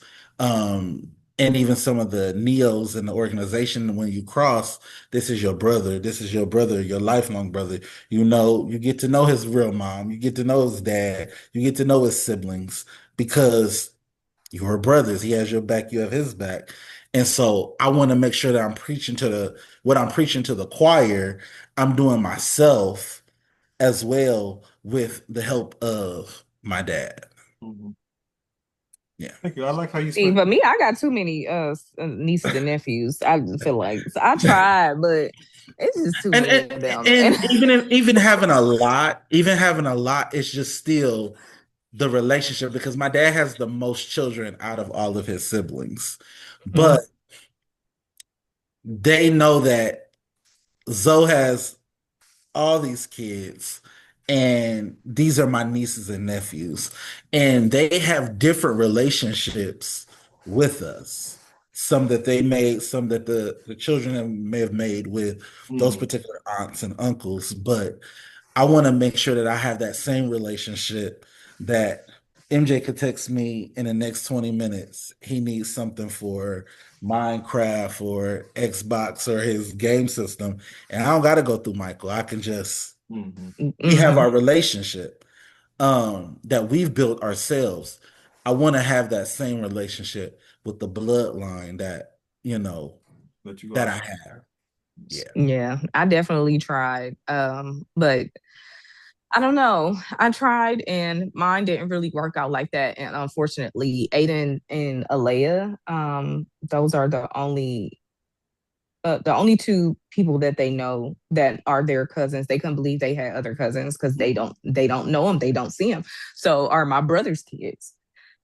and even some of the neos in the organization, when you cross, this is your brother, this is your brother, your lifelong brother. You get to know his real mom, you get to know his dad, you get to know his siblings, because you're brothers. He has your back, you have his back. And so I want to make sure that I'm preaching to the choir, I'm doing myself as well with the help of my dad. Mm-hmm. Yeah. Thank you. I like how you See, spent. for me, I got too many nieces and nephews. I just feel like so I tried, but it's just too And many and, of them. And and even having a lot, it's just still the relationship, because my dad has the most children out of all of his siblings. But Mm, they know that Zoe has all these kids, and these are my nieces and nephews, and they have different relationships with us. Some that they made, some that the children may have made with those Mm-hmm. particular aunts and uncles. But I want to make sure that I have that same relationship, that MJ could text me in the next 20 minutes. He needs something for Minecraft or Xbox or his game system. And I don't got to go through Michael. I can just, Mm-hmm. we have mm-hmm. our relationship that we've built ourselves. I want to have that same relationship with the bloodline That you that are. I have. Yeah. Yeah, I definitely tried. But I don't know. I tried and mine didn't really work out like that. And unfortunately, Aiden and Alea, those are the only two people that they know that are their cousins. They couldn't believe they had other cousins because they Mm-hmm. don't know them, they don't see them. So are my brother's kids.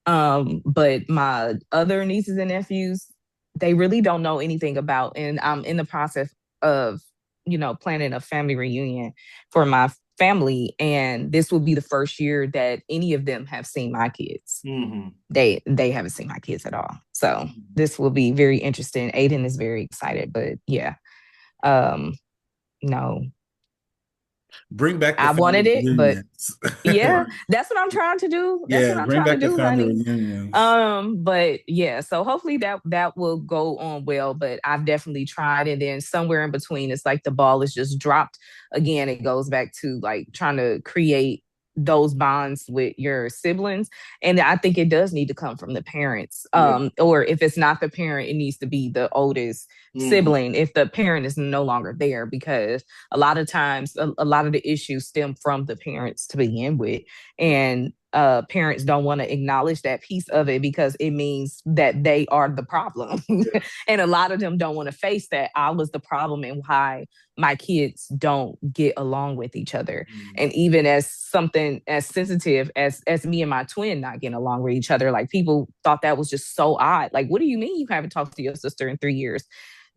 But my other nieces and nephews, they really don't know anything about, and I'm in the process of, planning a family reunion for my family, and this will be the first year that any of them have seen my kids. Mm-hmm. They haven't seen my kids at all. So this will be very interesting. Aiden is very excited, but yeah, um, no, Bring back the I family wanted it, but reunions. yeah, Right. that's what I'm trying to do. That's what Yeah, I'm bring trying to back the do, family honey. reunions. But yeah, so hopefully that will go on well. But I've definitely tried, and then somewhere in between, it's like the ball is just dropped again. It goes back to like trying to create those bonds with your siblings, and I think it does need to come from the parents. Yeah. Or if it's not the parent, it needs to be the oldest Mm-hmm. sibling if the parent is no longer there, because a lot of times a lot of the issues stem from the parents to begin with, and parents don't want to acknowledge that piece of it because it means that they are the problem. Yeah. And a lot of them don't want to face that I was the problem and why my kids don't get along with each other. Mm-hmm. And even as something as sensitive as me and my twin not getting along with each other, like people thought that was just so odd. Like, what do you mean you haven't talked to your sister in 3 years?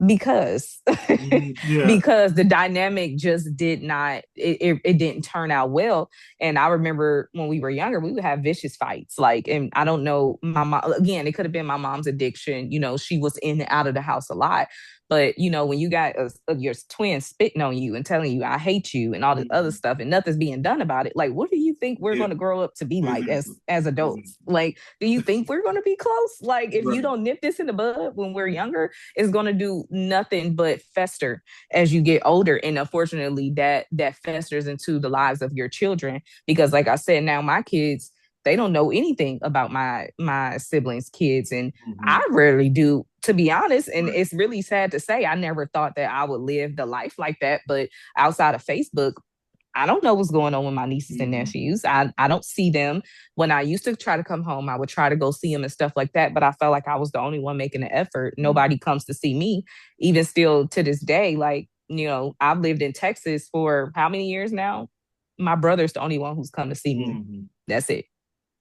Because Mm-hmm. Yeah. because the dynamic just did not, it didn't turn out well. And I remember when we were younger, we would have vicious fights, like, and I don't know, my mom, again, it could have been my mom's addiction, she was in and out of the house a lot. But when you got your twin spitting on you and telling you I hate you and all this other Mm-hmm. stuff, and nothing's being done about it, like, what do you think we're Yeah. going to grow up to be like Exactly. as adults? Exactly. Like, do you think we're going to be close? Like, if you Right. don't nip this in the bud when we're younger, it's going to do nothing but fester as you get older. And unfortunately, that festers into the lives of your children, because like I said, now my kids, they don't know anything about my siblings kids, and Mm-hmm. I rarely do, to be honest. And Right. it's really sad to say, I never thought that I would live the life like that. But outside of Facebook, I don't know what's going on with my nieces and Hmm. nephews. I don't see them. When I used to try to come home, I would try to go see them and stuff like that. But I felt like I was the only one making the effort. Nobody comes to see me, even still to this day. Like, I've lived in Texas for how many years now? My brother's the only one who's come to see me. Hmm. That's it.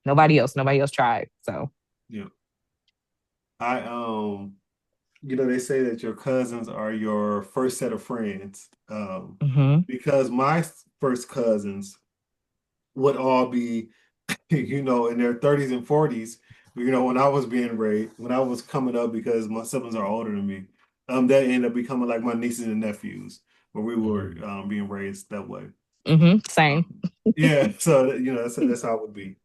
Nobody else tried. So, Yeah. I they say that your cousins are your first set of friends. hmm Because my first cousins would all be, in their 30s and 40s. When I was being raised, when I was coming up, because my siblings are older than me, that ended up becoming like my nieces and nephews, where we were Mhm. being raised that way. same. Um, yeah, so that's how it would be.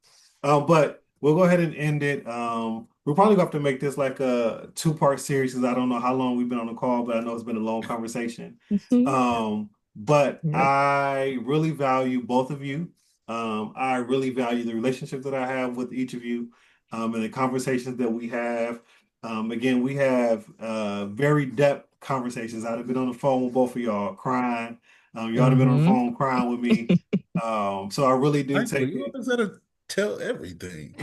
But we'll go ahead and end it. We're probably going to have to make this like a two-part series because I don't know how long we've been on the call, but I know it's been a long conversation. Mhm. But Yep. I really value both of you. I really value the relationship that I have with each of you, and the conversations that we have. Again, we have very depth conversations. I've been on the phone with both of y'all crying. Y'all have been on the hmm phone crying with me. So I really do Michael, take you it. always gotta tell everything.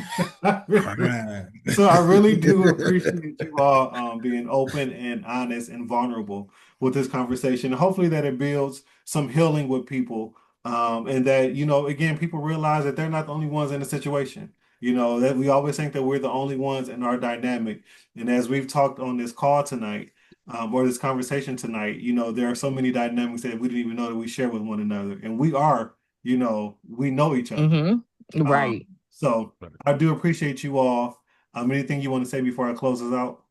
I really, Crying. so I really do appreciate you all being open and honest and vulnerable with this conversation. Hopefully that it builds some healing with people, and that again, people realize that they're not the only ones in the situation. That we always think that we're the only ones in our dynamic, and as we've talked on this call tonight, or this conversation tonight, there are so many dynamics that we didn't even know that we share with one another, and we know each other. hmm Right. So I do appreciate you all. Anything you want to say before I close us out?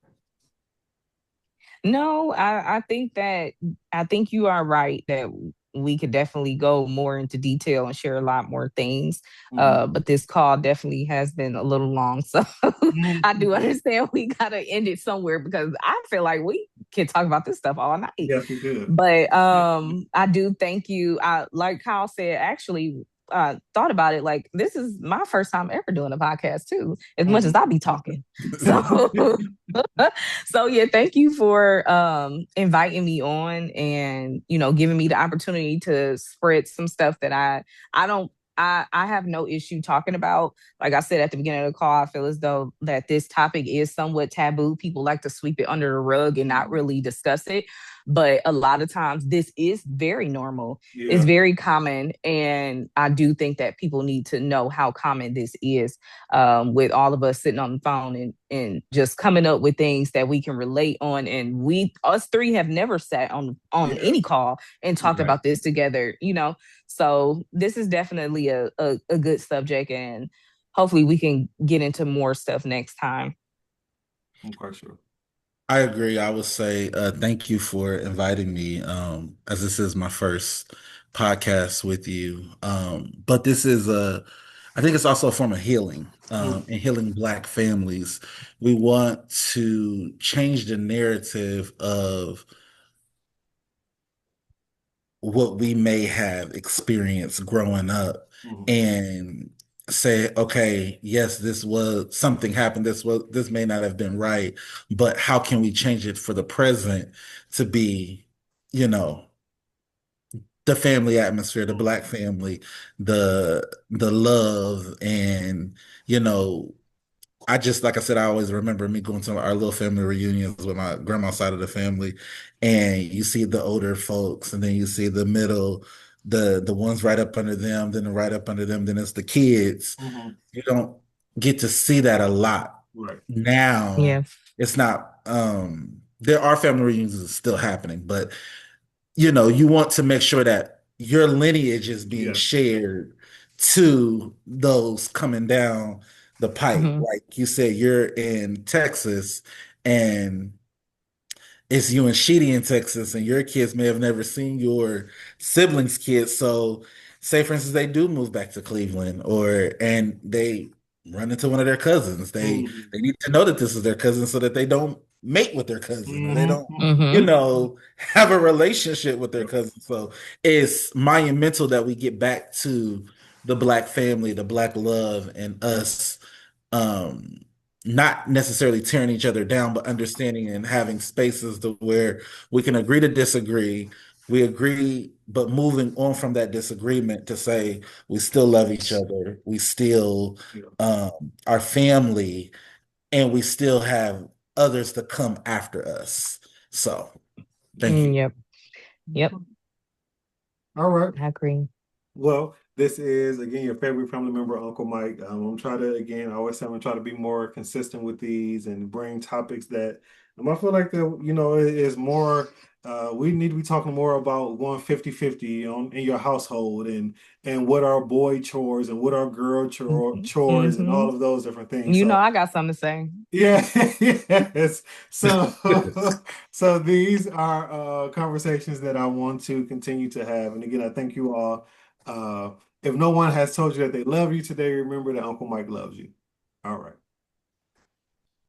No, I think you are right that we could definitely go more into detail and share a lot more things. Mhm. But this call definitely has been a little long. So I do Mhm. understand we gotta end it somewhere because I feel like we can talk about this stuff all night. Yes, we could. But I do thank you. I like Kyle said, actually thought about it, like this is my first time ever doing a podcast too, as much as Mhm. I be talking. So so yeah, thank you for inviting me on and giving me the opportunity to spread some stuff that I don't I have no issue talking about. Like I said at the beginning of the call, I feel as though that this topic is somewhat taboo. People like to sweep it under the rug and not Mhm. really discuss it. But a lot of times this is very normal. It's Yeah, very common. And I do think that people need to know how common this is, with all of us sitting on the phone and just coming up with things that we can relate on. And us three have never sat on yeah, any call and talked Right. about this together. So this is definitely a good subject, and hopefully we can get into more stuff next time. I'm quite sure. I agree. I would say thank you for inviting me, as this is my first podcast with you. But I think it's also a form of healing, Mhm. and healing Black families. We want to change the narrative of what we may have experienced growing up Mhm. and say, okay, yes, this was something happened. This may not have been right, but how can we change it for the present to be, you know, the family atmosphere, the Black family, the love and, you know, I just, like I said, I always remember me going to our little family reunions with my grandma's side of the family, and you see the older folks, and then you see the middle, the ones right up under them, then the right up under them, then it's the kids. Mhm. You don't get to see that a lot Right. now. Yeah. It's not. There are family reunions that's still happening, but you want to make sure that your lineage is being Yes. shared to those coming down the pipe. hmm Like you said, you're in Texas and it's you and Sheedy in Texas, and your kids may have never seen your siblings' kids. So, say for instance, they do move back to Cleveland, and they run into one of their cousins. Mhm. They need to know that this is their cousin, so that they don't mate with their cousin, or they Mhm. don't, hmm have a relationship with their Yep. cousin. So, it's monumental that we get back to the Black family, the Black love, and us. Um, Not necessarily tearing each other down, but understanding and having spaces to where we can agree to disagree. we agree, but moving on from that disagreement to say we still love each other, we still Yeah. are family, and we still have others to come after us. So thank you. Yep. Yep. All right. I agree. Well, this is again your favorite family member, Uncle Mike. I'm trying to again, I always say I'm gonna try to be more consistent with these and bring topics that I feel like that is more. We need to be talking more about going 50-50 on in your household and what are boy chores and what are girl chores and Hmm. all of those different things. You know, So I got something to say. yeah, yes. So, so these are conversations that I want to continue to have. And again, I thank you all. Uh, if no one has told you that they love you today, remember that Uncle Mike loves you. All right.